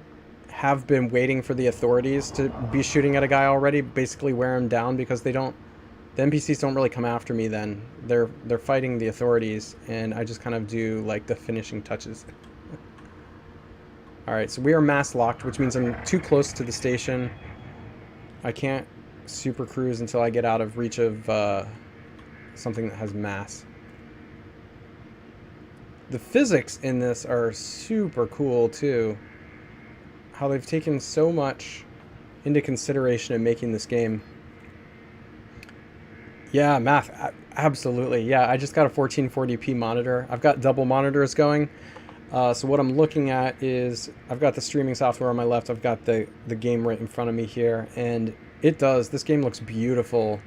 have been waiting for the authorities to be shooting at a guy already, basically wear him down, because they don't, the NPCs don't really come after me then. They're fighting the authorities, and I just kind of do like the finishing touches. All right, so we are mass locked, which means I'm too close to the station. I can't super cruise until I get out of reach of something that has mass. The physics in this are super cool too. How they've taken so much into consideration in making this game. Yeah, math, absolutely. Yeah, I just got a 1440p monitor. I've got double monitors going. So what I'm looking at is I've got the streaming software on my left. I've got the game right in front of me here, and it does. This game looks beautiful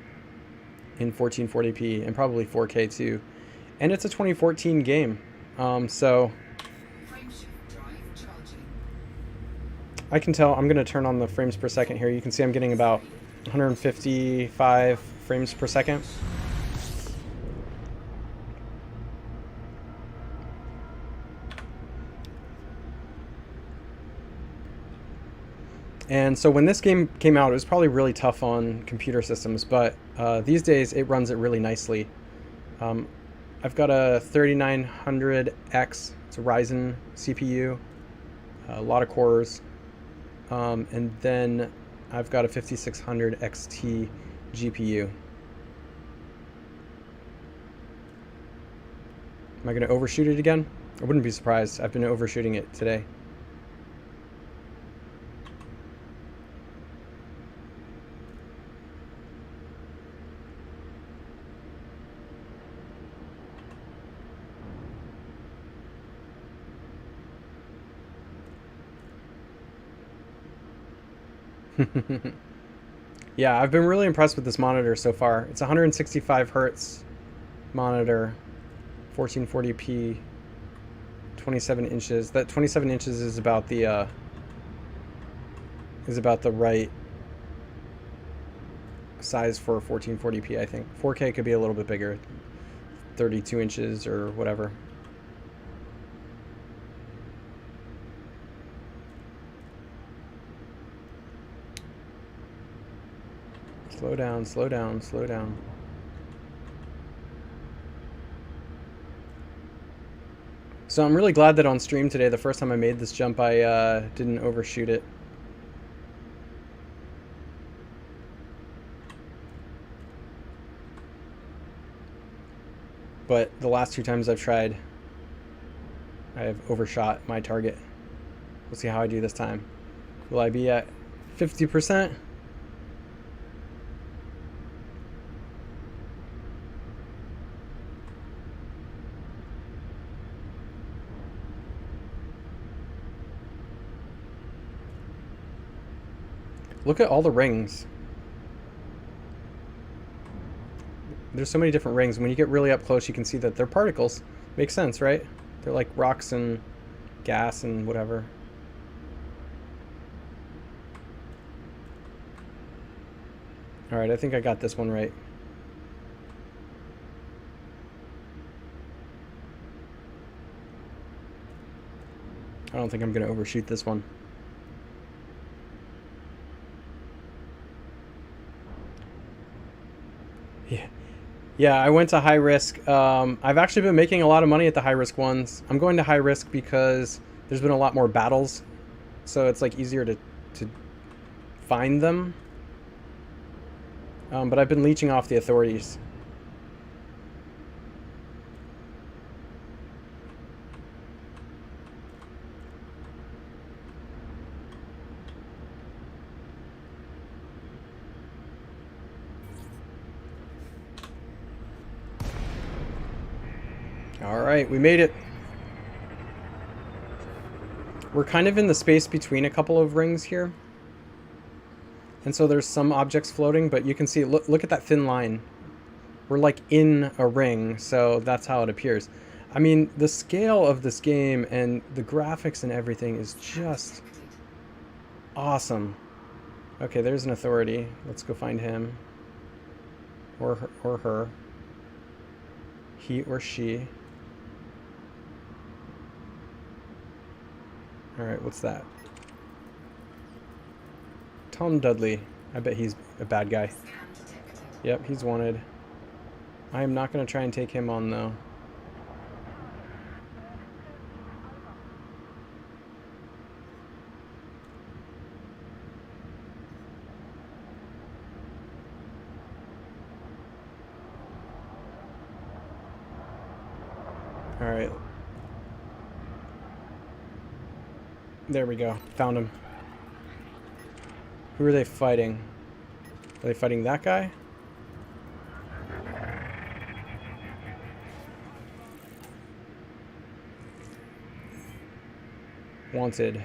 in 1440p and probably 4K too. And it's a 2014 game. So I can tell. I'm going to turn on the frames per second here. You can see I'm getting about 155 frames per second. And so when this game came out, it was probably really tough on computer systems, but these days it runs it really nicely. I've got a 3900X, it's a Ryzen CPU, a lot of cores, and then I've got a 5600 XT GPU. Am I going to overshoot it again? I wouldn't be surprised. I've been overshooting it today. Yeah, I've been really impressed with this monitor so far. It's a 165 hertz monitor, 1440p, 27 inches. That 27 inches is about the right size for 1440p, I think. 4K could be a little bit bigger, 32 inches or whatever. Slow down, slow down, slow down. So I'm really glad that on stream today, the first time I made this jump, I didn't overshoot it. But the last two times I've tried, I have overshot my target. We'll see how I do this time. Will I be at 50%? Look at all the rings. There's so many different rings. When you get really up close, you can see that they're particles. Makes sense, right? They're like rocks and gas and whatever. All right, I think I got this one right. I don't think I'm going to overshoot this one. Yeah, I went to high risk. I've actually been making a lot of money at the high risk ones. I'm going to high risk because there's been a lot more battles, so it's like easier to find them. But I've been leeching off the authorities. Alright, we made it. We're kind of in the space between a couple of rings here. And so there's some objects floating, but you can see, look at that thin line. We're like in a ring, so that's how it appears. I mean, the scale of this game and the graphics and everything is just awesome. Okay, there's an authority. Let's go find him. Or her. He or she. Alright, what's that? Tom Dudley. I bet he's a bad guy. Yep, he's wanted. I am not going to try and take him on, though. Alright. There we go. Found him. Who are they fighting? Are they fighting that guy? Wanted.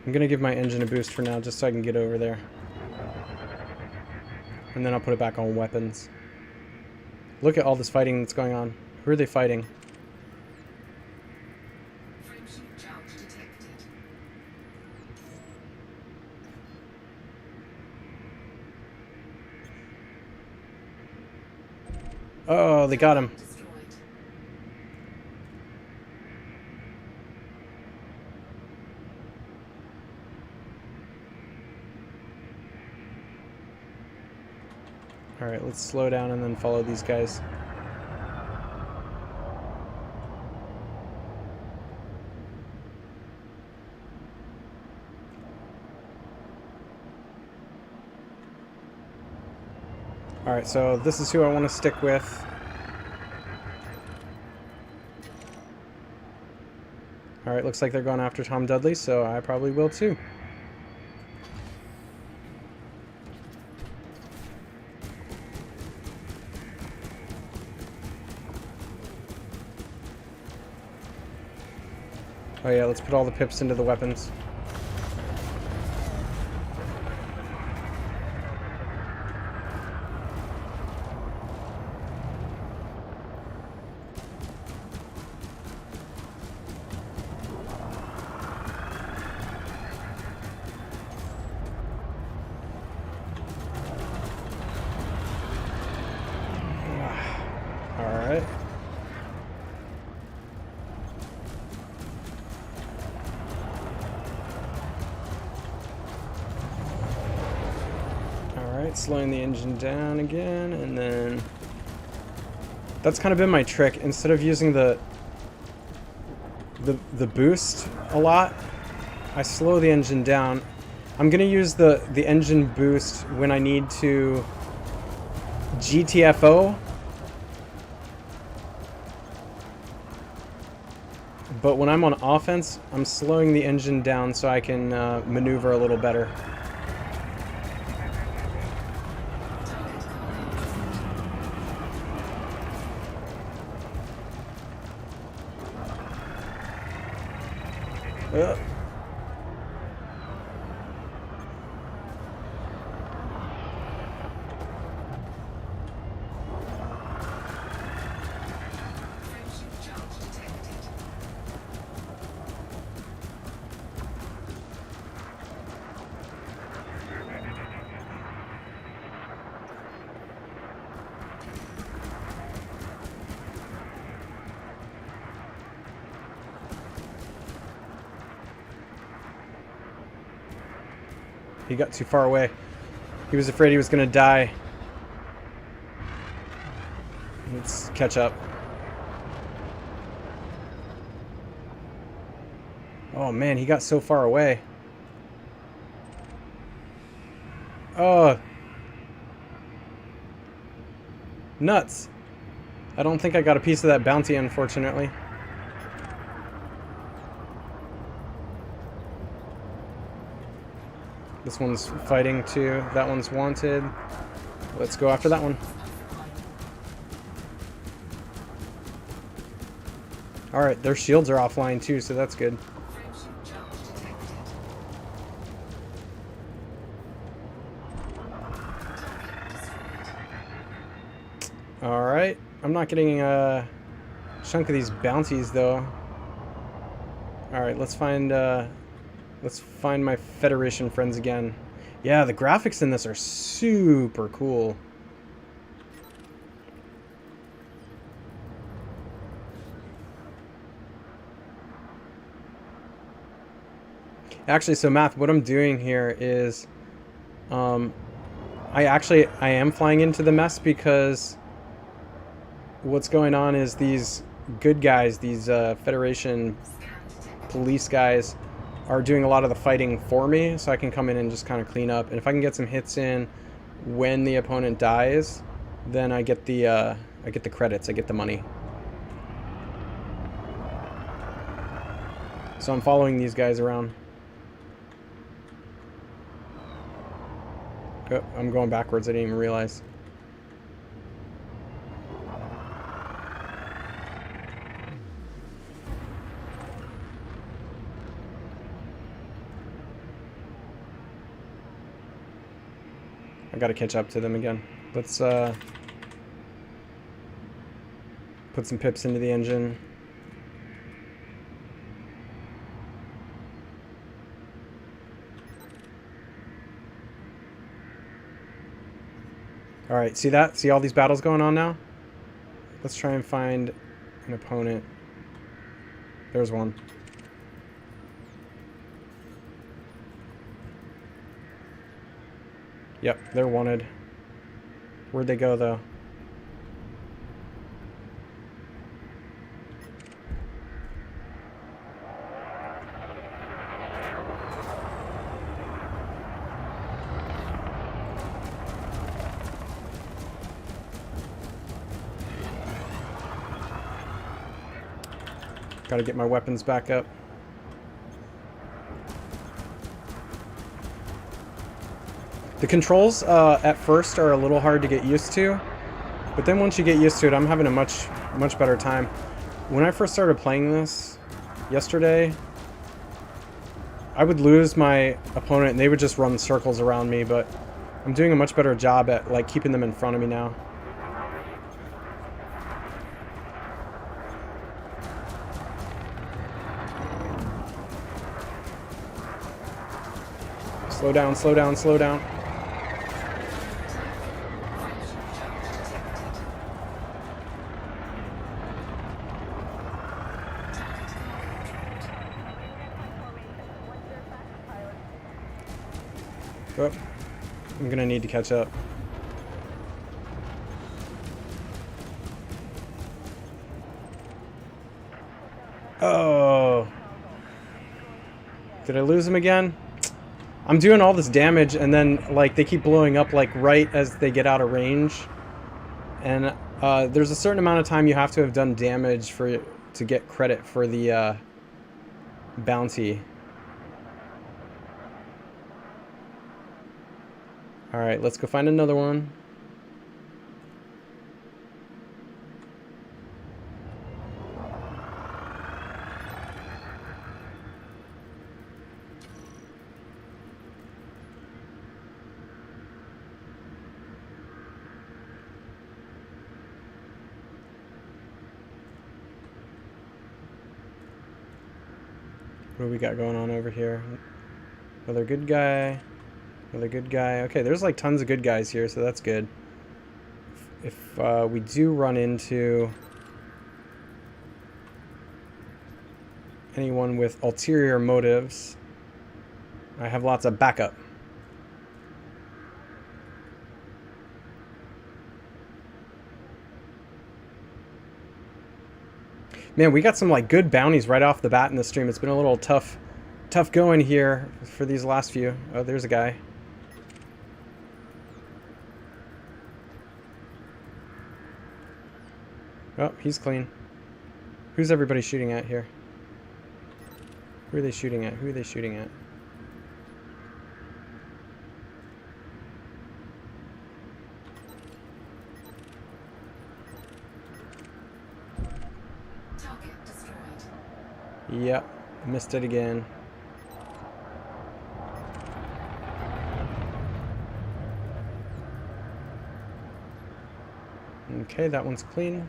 I'm gonna give my engine a boost for now, just so I can get over there. And then I'll put it back on weapons. Look at all this fighting that's going on. Who are they fighting? Oh, they got him. Alright, let's slow down and then follow these guys. Alright, so this is who I want to stick with. Alright, looks like they're going after Tom Dudley, so I probably will too. Oh yeah, let's put all the pips into the weapons. Alright. Alright, slowing the engine down again, and then... That's kind of been my trick. Instead of using the boost a lot, I slow the engine down. I'm gonna use the engine boost when I need to GTFO. But when I'm on offense, I'm slowing the engine down so I can maneuver a little better. He got too far away. He was afraid he was going to die. Let's catch up. Oh man, he got so far away. Oh. Nuts. I don't think I got a piece of that bounty, unfortunately. This one's fighting too. That one's wanted. Let's go after that one. Alright, their shields are offline too, so that's good. Alright, I'm not getting a chunk of these bounties though. Alright, let's find my Federation friends again. Yeah, the graphics in this are super cool. Actually, so Math, what I'm doing here is, I am flying into the mess because what's going on is these good guys, these Federation police guys, are doing a lot of the fighting for me, so I can come in and just kind of clean up. And if I can get some hits in when the opponent dies, then I get the credits, I get the money. So I'm following these guys around. Oh, I'm going backwards, I didn't even realize. I gotta catch up to them again. Let's put some pips into the engine. Alright, see that? See all these battles going on now? Let's try and find an opponent. There's one. Yep, they're wanted. Where'd they go, though? Gotta get my weapons back up. The controls at first are a little hard to get used to, but then once you get used to it, I'm having a much better time. When I first started playing this yesterday, I would lose my opponent and they would just run circles around me, but I'm doing a much better job at like keeping them in front of me now. Slow down, slow down, slow down. Oh, I'm gonna need to catch up. Oh. Did I lose him again? I'm doing all this damage and then like they keep blowing up like right as they get out of range. And there's a certain amount of time you have to have done damage to get credit for the bounty. Alright, let's go find another one. What do we got going on over here? Another good guy. Another good guy. Okay, there's like tons of good guys here, so that's good. If we do run into anyone with ulterior motives, I have lots of backup. Man, we got some like good bounties right off the bat in the stream. It's been a little tough going here for these last few. Oh, there's a guy. Oh, he's clean. Who's everybody shooting at here? Who are they shooting at? Who are they shooting at? Target destroyed. Yep, missed it again. Okay, that one's clean.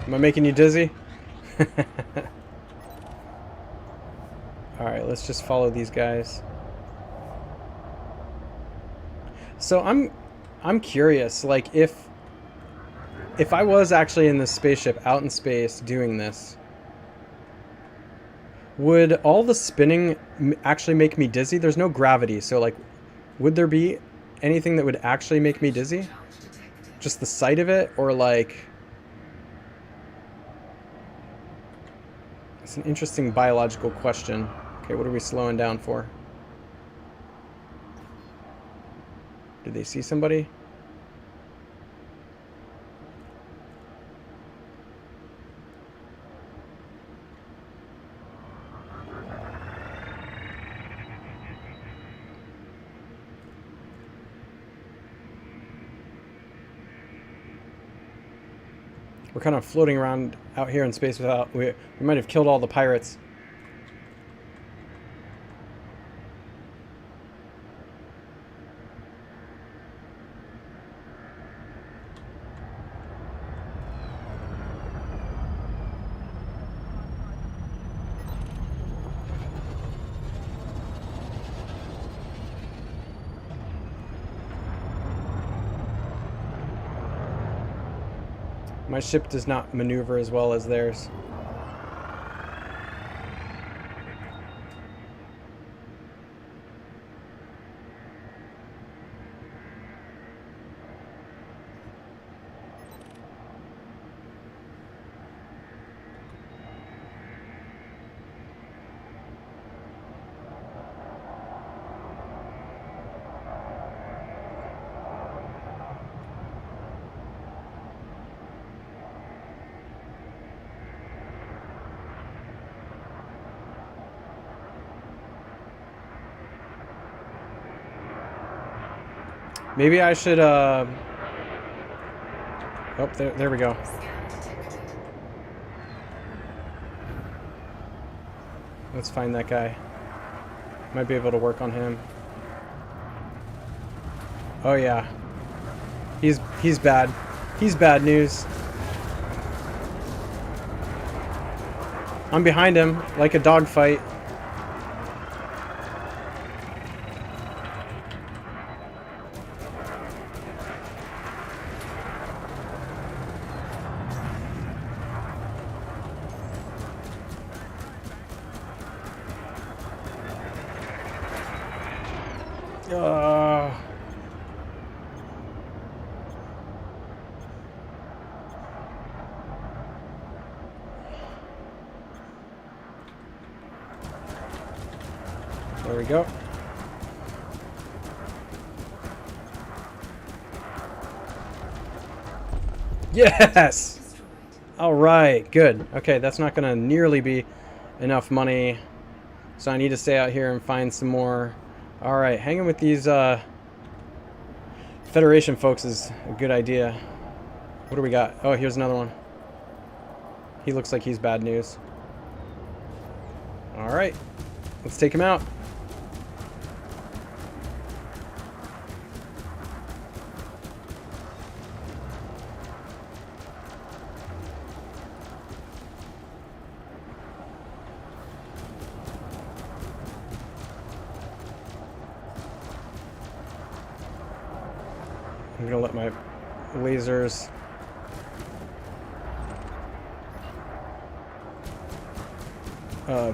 Am I making you dizzy? Alright, let's just follow these guys. So I'm curious, like if if I was actually in this spaceship out in space doing this, would all the spinning actually make me dizzy? There's no gravity, so like, would there be anything that would actually make me dizzy? Just the sight of it, or like... It's an interesting biological question. Okay, what are we slowing down for? Did they see somebody? We're kind of floating around out here in space without... We might have killed all the pirates. My ship does not maneuver as well as theirs. Maybe I should, Oh, there we go. Let's find that guy. Might be able to work on him. Oh, yeah. He's bad. He's bad news. I'm behind him, like a dogfight. There we go. Yes! All right, good. Okay, that's not going to nearly be enough money, so I need to stay out here and find some more. All right, hanging with these Federation folks is a good idea. What do we got? Oh, here's another one. He looks like he's bad news. All right, let's take him out. I'm gonna let my lasers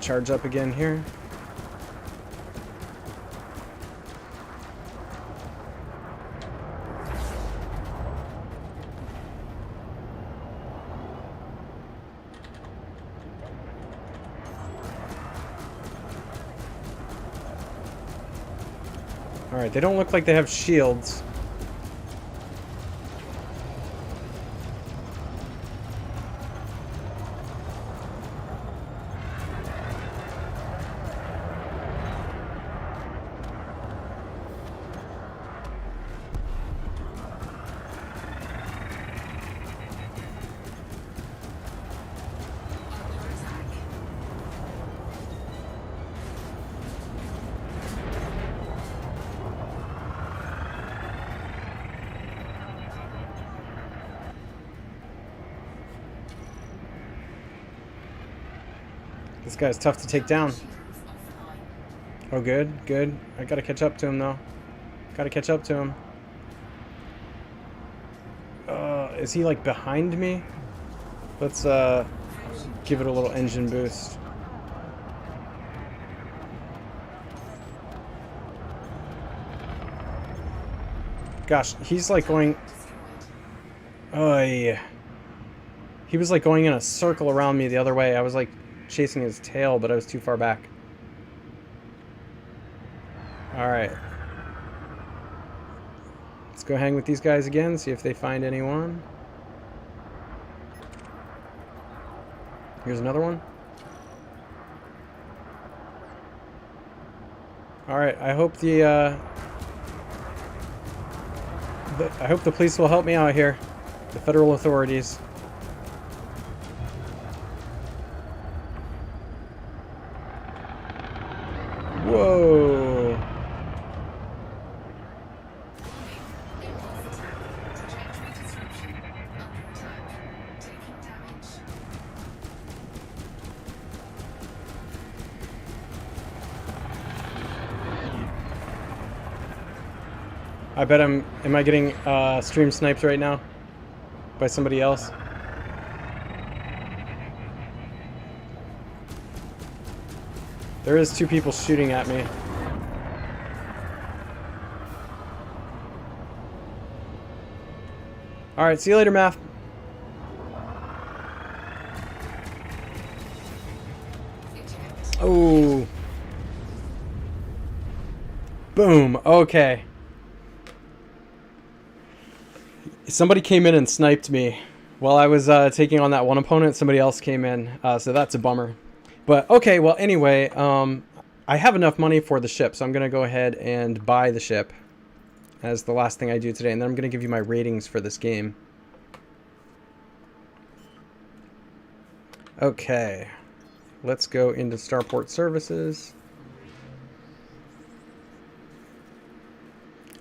charge up again here. All right, they don't look like they have shields. This guy's tough to take down. Oh, good, good. I gotta catch up to him, though. Gotta catch up to him. Is he like behind me? Let's give it a little engine boost. Gosh, he's like going... Oh, yeah. He was like going in a circle around me the other way. I was like chasing his tail, but I was too far back. Alright. Let's go hang with these guys again, see if they find anyone. Here's another one. Alright, I hope the police will help me out here. The federal authorities. Whoa. Trajectory disruption. Under attack. Taking damage. I bet am I getting stream sniped right now? By somebody else? There is 2 people shooting at me. Alright, see you later, Math. Oh. Boom. Okay. Somebody came in and sniped me. While I was taking on that one opponent, somebody else came in. So that's a bummer. But, okay, well, anyway, I have enough money for the ship, so I'm going to go ahead and buy the ship as the last thing I do today. And then I'm going to give you my ratings for this game. Okay. Let's go into Starport Services.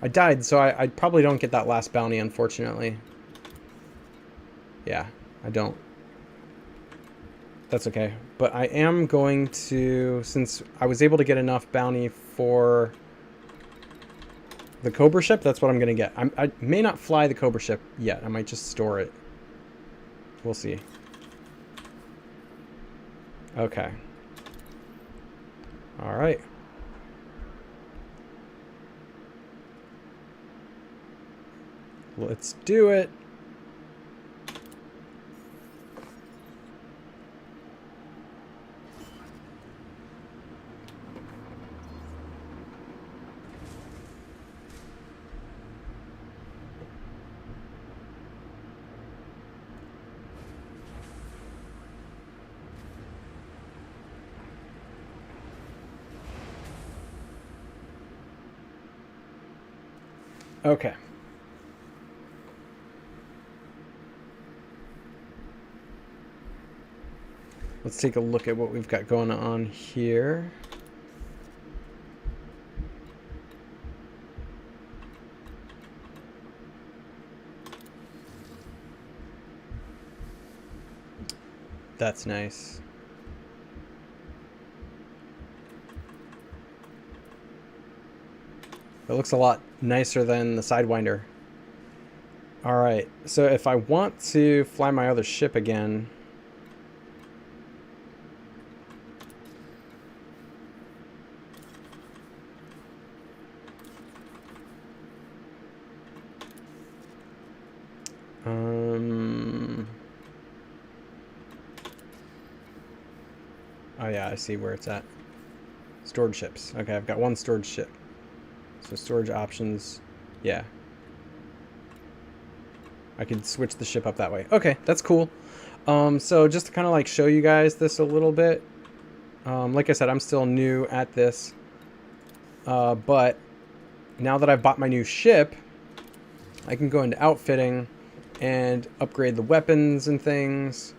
I died, so I probably don't get that last bounty, unfortunately. Yeah, I don't. That's okay. But I am going to, since I was able to get enough bounty for the Cobra ship, that's what I'm going to get. I may not fly the Cobra ship yet. I might just store it. We'll see. Okay. All right. Let's do it. Okay. Let's take a look at what we've got going on here. That's nice. It looks a lot nicer than the Sidewinder. Alright, so if I want to fly my other ship again... Oh yeah, I see where it's at. Stored ships. Okay, I've got one stored ship. So storage options, yeah. I could switch the ship up that way. Okay, that's cool. So just to kind of like show you guys this a little bit. Like I said, I'm still new at this. But now that I've bought my new ship, I can go into outfitting and upgrade the weapons and things.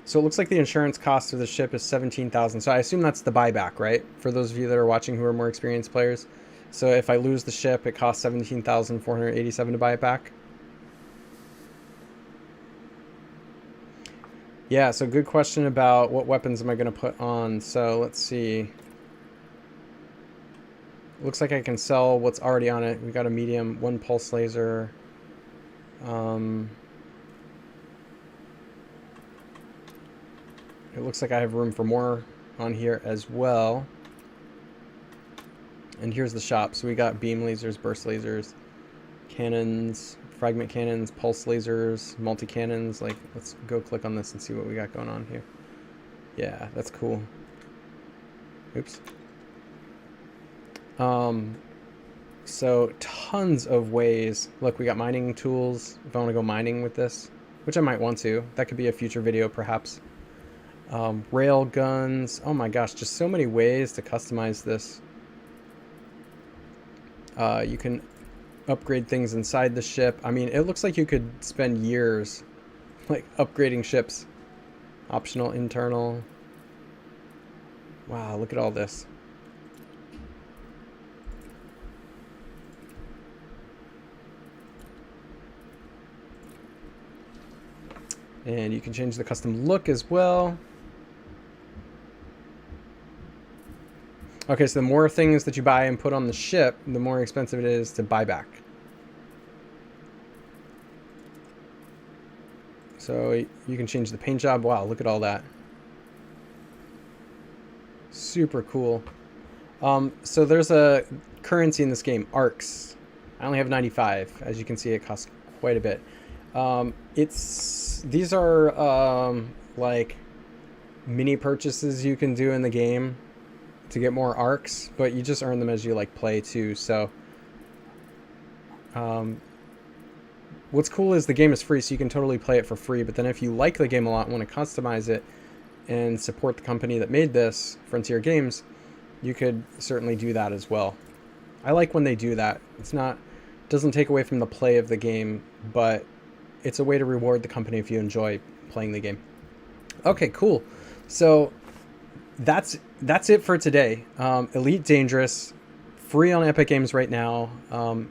So it looks like the insurance cost of the ship is $17,000. So I assume that's the buyback, right? For those of you that are watching who are more experienced players. So if I lose the ship, it costs $17,487 to buy it back. Yeah, so good question about what weapons am I going to put on. So let's see. Looks like I can sell what's already on it. We got a medium, 1 pulse laser. It looks like I have room for more on here as well. And here's the shop. So we got beam lasers, burst lasers, cannons, fragment cannons, pulse lasers, multi-cannons. Like, let's go click on this and see what we got going on here. Yeah, that's cool. Oops. So tons of ways. Look, we got mining tools if I want to go mining with this, which I might want to. That could be a future video perhaps. Rail guns. Oh my gosh, just so many ways to customize this. You can upgrade things inside the ship. I mean, it looks like you could spend years like upgrading ships. Optional internal. Wow, look at all this. And you can change the custom look as well. Okay, so the more things that you buy and put on the ship, the more expensive it is to buy back. So you can change the paint job. Wow, look at all that. Super cool. So there's a currency in this game, ARX. I only have 95. As you can see, it costs quite a bit. These are like mini purchases you can do in the game to get more ARX, but you just earn them as you like play too. So what's cool is the game is free, so you can totally play it for free. But then if you like the game a lot and want to customize it and support the company that made this, Frontier Games, you could certainly do that as well. I like when they do that. Doesn't take away from the play of the game, but it's a way to reward the company if you enjoy playing the game. Okay, cool. So that's it for today. Elite Dangerous, free on Epic Games right now.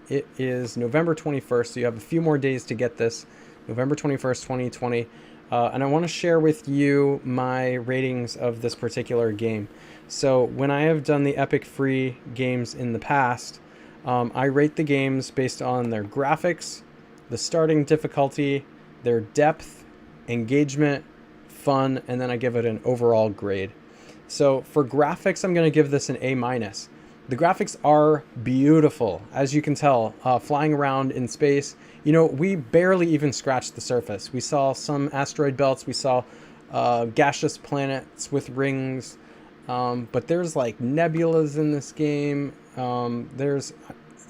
It is November 21st, so you have a few more days to get this. November 21st, 2020. And I want to share with you my ratings of this particular game. So when I have done the Epic free games in the past, I rate the games based on their graphics, the starting difficulty, their depth, engagement, fun, and then I give it an overall grade. So for graphics, I'm going to give this an A-. The graphics are beautiful, as you can tell, flying around in space. You know, we barely even scratched the surface. We saw some asteroid belts, we saw gaseous planets with rings, but there's like nebulas in this game.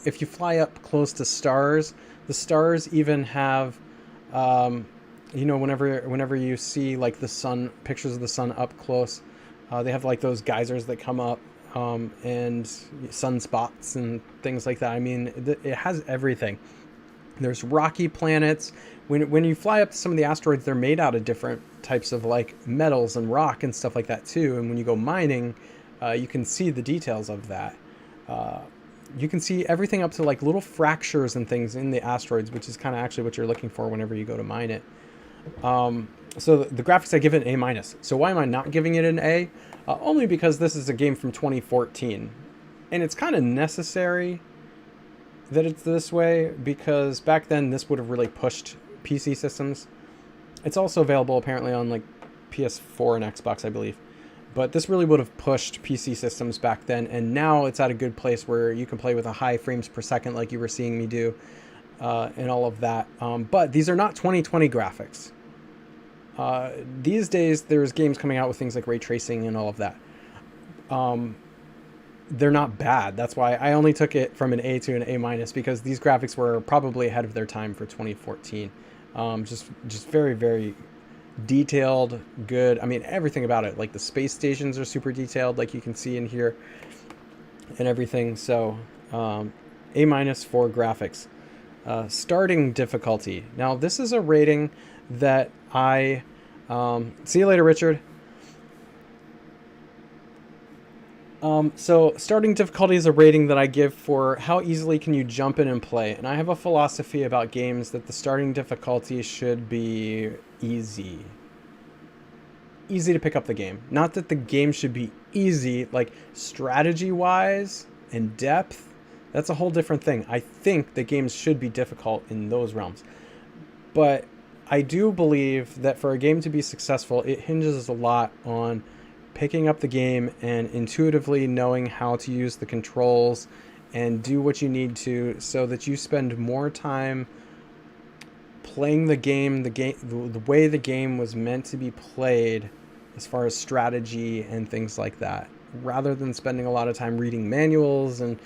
If you fly up close to stars, the stars even have, you know, whenever you see like the sun, pictures of the sun up close, they have like those geysers that come up, and sunspots and things like that. I mean, it has everything. There's rocky planets. When you fly up to some of the asteroids, they're made out of different types of like metals and rock and stuff like that too. And when you go mining, you can see the details of that. You can see everything up to like little fractures and things in the asteroids, which is kind of actually what you're looking for whenever you go to mine it. So the graphics, I give it an A-. So why am I not giving it an A? Only because this is a game from 2014. And it's kind of necessary that it's this way, because back then this would have really pushed PC systems. It's also available apparently on like PS4 and Xbox, I believe. But this really would have pushed PC systems back then, and now it's at a good place where you can play with a high frames per second like you were seeing me do, and all of that. But these are not 2020 graphics. These days, there's games coming out with things like ray tracing and all of that. They're not bad. That's why I only took it from an A to an A-, because these graphics were probably ahead of their time for 2014. Just very, very detailed, good. I mean, everything about it, like the space stations are super detailed, like you can see in here, and everything. So A- for graphics. Starting difficulty. Now this is a rating that I see you later, Richard. So starting difficulty is a rating that I give for how easily can you jump in and play. And I have a philosophy about games that the starting difficulty should be easy. Easy to pick up the game. Not that the game should be easy, like strategy-wise and depth. That's a whole different thing. I think the games should be difficult in those realms. But I do believe that for a game to be successful, it hinges a lot on picking up the game and intuitively knowing how to use the controls and do what you need to, so that you spend more time playing the way the game was meant to be played, as far as strategy and things like that, rather than spending a lot of time reading manuals and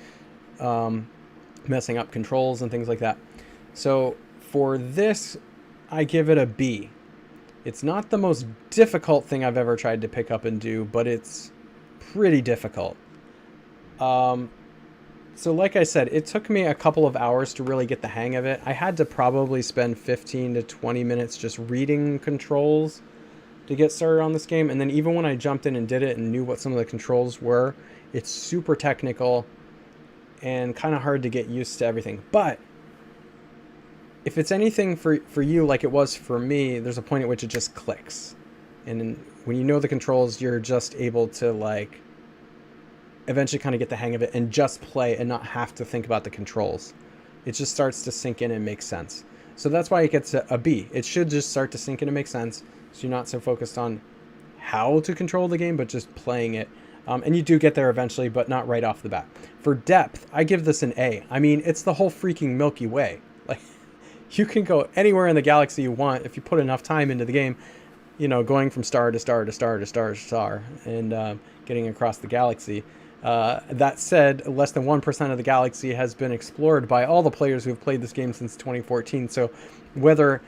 messing up controls and things like that. So for this, I give it a B. It's not the most difficult thing I've ever tried to pick up and do, but it's pretty difficult. So like I said, it took me a couple of hours to really get the hang of it. I had to probably spend 15 to 20 minutes just reading controls to get started on this game. And then even when I jumped in and did it and knew what some of the controls were, it's super technical and kind of hard to get used to everything. But if it's anything for you like it was for me, there's a point at which it just clicks. And when you know the controls, you're just able to like eventually kind of get the hang of it and just play and not have to think about the controls. It just starts to sink in and make sense. So that's why it gets a B. It should just start to sink in and make sense, so you're not so focused on how to control the game, but just playing it. And you do get there eventually, but not right off the bat. For depth, I give this an A. I mean, it's the whole freaking Milky Way. Like, you can go anywhere in the galaxy you want if you put enough time into the game, you know, going from star to star to star to star to star and getting across the galaxy. That said, less than 1% of the galaxy has been explored by all the players who have played this game since 2014. So whether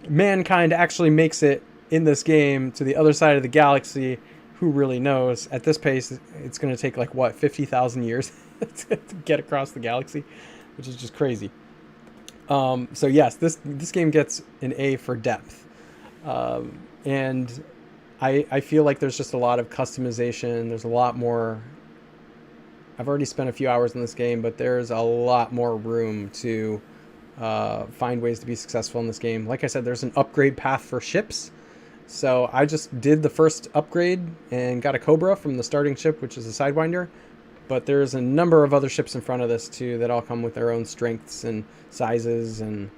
mankind actually makes it in this game to the other side of the galaxy, who really knows? At this pace, it's going to take like, what, 50,000 years to get across the galaxy, which is just crazy. So yes, this game gets an A for depth. And I feel like there's just a lot of customization. There's a lot more. I've already spent a few hours in this game, but there's a lot more room to find ways to be successful in this game. Like I said, there's an upgrade path for ships. So I just did the first upgrade and got a Cobra from the starting ship, which is a Sidewinder. But there's a number of other ships in front of this too that all come with their own strengths and sizes and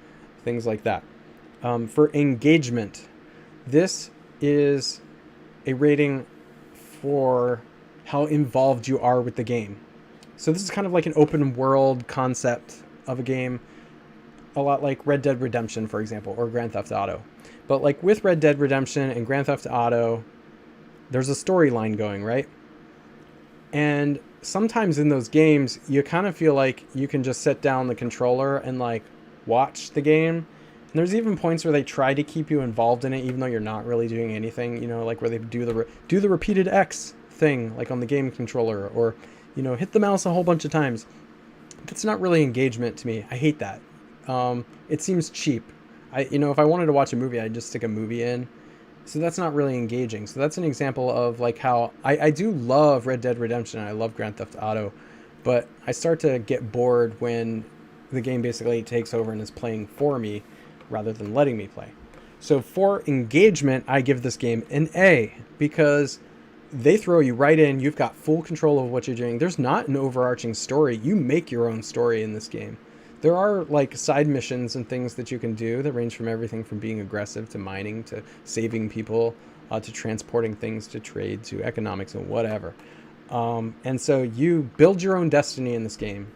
things like that. For engagement, this is a rating for how involved you are with the game. So this is kind of like an open world concept of a game, a lot like Red Dead Redemption, for example, or Grand Theft Auto. But like with Red Dead Redemption and Grand Theft Auto, there's a storyline going, right? And sometimes in those games, you kind of feel like you can just set down the controller and like watch the game. And there's even points where they try to keep you involved in it, even though you're not really doing anything, you know, like where they do the repeated X thing, like on the game controller, or, you know, hit the mouse a whole bunch of times. That's not really engagement to me. I hate that. It seems cheap. If I wanted to watch a movie, I'd just stick a movie in. So that's not really engaging. So that's an example of like how I do love Red Dead Redemption. I love Grand Theft Auto, but I start to get bored when the game basically takes over and is playing for me rather than letting me play. So for engagement, I give this game an A, because they throw you right in. You've got full control of what you're doing. There's not an overarching story. You make your own story in this game. There are like side missions and things that you can do that range from everything from being aggressive to mining to saving people to transporting things to trade to economics and whatever. And so you build your own destiny in this game.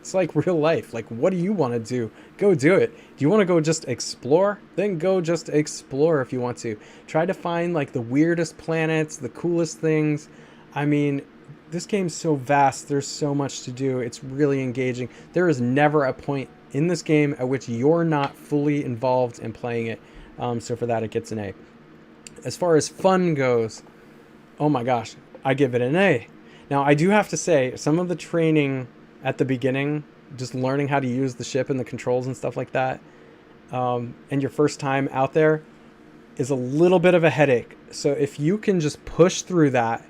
It's like real life. Like, what do you want to do? Go do it. Do you want to go just explore? Then go just explore if you want to. Try to find like the weirdest planets, the coolest things. I mean, this game's so vast. There's so much to do. It's really engaging. There is never a point in this game at which you're not fully involved in playing it. So for that, it gets an A. As far as fun goes, oh my gosh, I give it an A. Now, I do have to say, some of the training at the beginning, just learning how to use the ship and the controls and stuff like that, and your first time out there is a little bit of a headache. So if you can just push through that,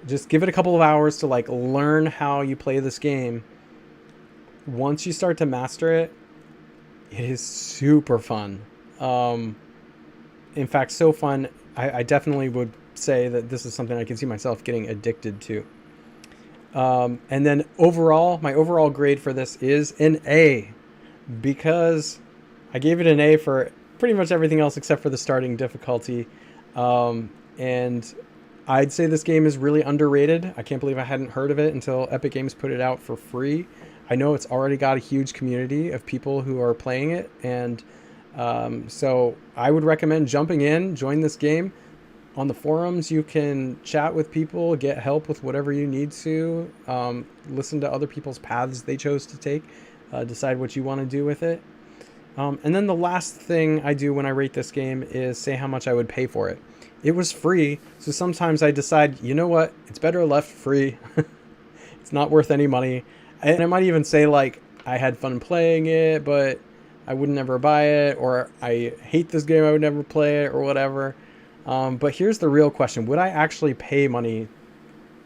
just give it a couple of hours to like learn how you play this game. Once you start to master it, it is super fun. In fact, so fun, I definitely would say that this is something I can see myself getting addicted to. And then overall, my overall grade for this is an A, because I gave it an A for pretty much everything else except for the starting difficulty. And I'd say this game is really underrated. I can't believe I hadn't heard of it until Epic Games put it out for free. I know it's already got a huge community of people who are playing it, and so I would recommend jumping in, join this game. On the forums, you can chat with people, get help with whatever you need to, listen to other people's paths they chose to take, decide what you want to do with it. And then the last thing I do when I rate this game is say how much I would pay for it. It was free, so sometimes I decide, you know what, it's better left free. It's not worth any money. And I might even say, like, I had fun playing it, but I would never buy it, or I hate this game, I would never play it, or whatever. But here's the real question. Would I actually pay money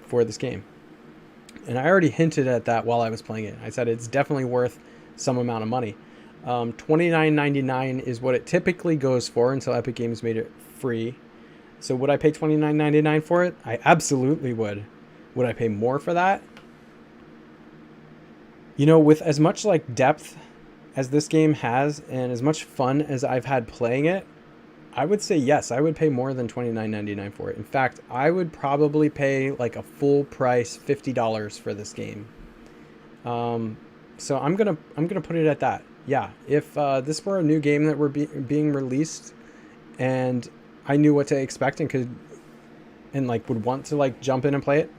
for this game? And I already hinted at that while I was playing it. I said it's definitely worth some amount of money. $29.99 is what it typically goes for until Epic Games made it free. So would I pay $29.99 for it? I absolutely would. Would I pay more for that? You know, with as much like depth as this game has and as much fun as I've had playing it, I would say yes, I would pay more than $29.99 for it. In fact, I would probably pay like a full price $50 for this game. So I'm gonna put it at that. Yeah, if this were a new game that were being released, and I knew what to expect and like would want to like jump in and play it,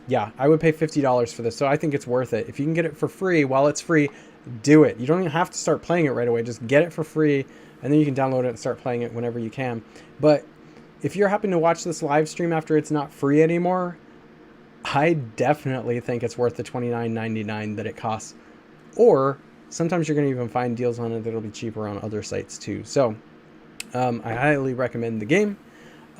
yeah, I would pay $50 for this. So I think it's worth it. If you can get it for free while it's free, do it. You don't even have to start playing it right away. Just get it for free, and then you can download it and start playing it whenever you can. But if you're happy to watch this live stream after it's not free anymore, I definitely think it's worth the $29.99 that it costs. Or sometimes you're going to even find deals on it that'll be cheaper on other sites too. So I highly recommend the game.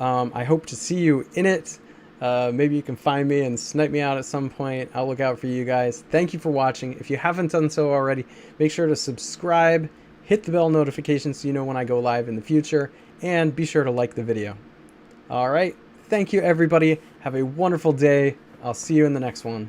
I hope to see you in it. Maybe you can find me and snipe me out at some point. I'll look out for you guys. Thank you for watching. If you haven't done so already, make sure to subscribe, hit the bell notification so you know when I go live in the future, and be sure to like the video. All right. Thank you, everybody. Have a wonderful day. I'll see you in the next one.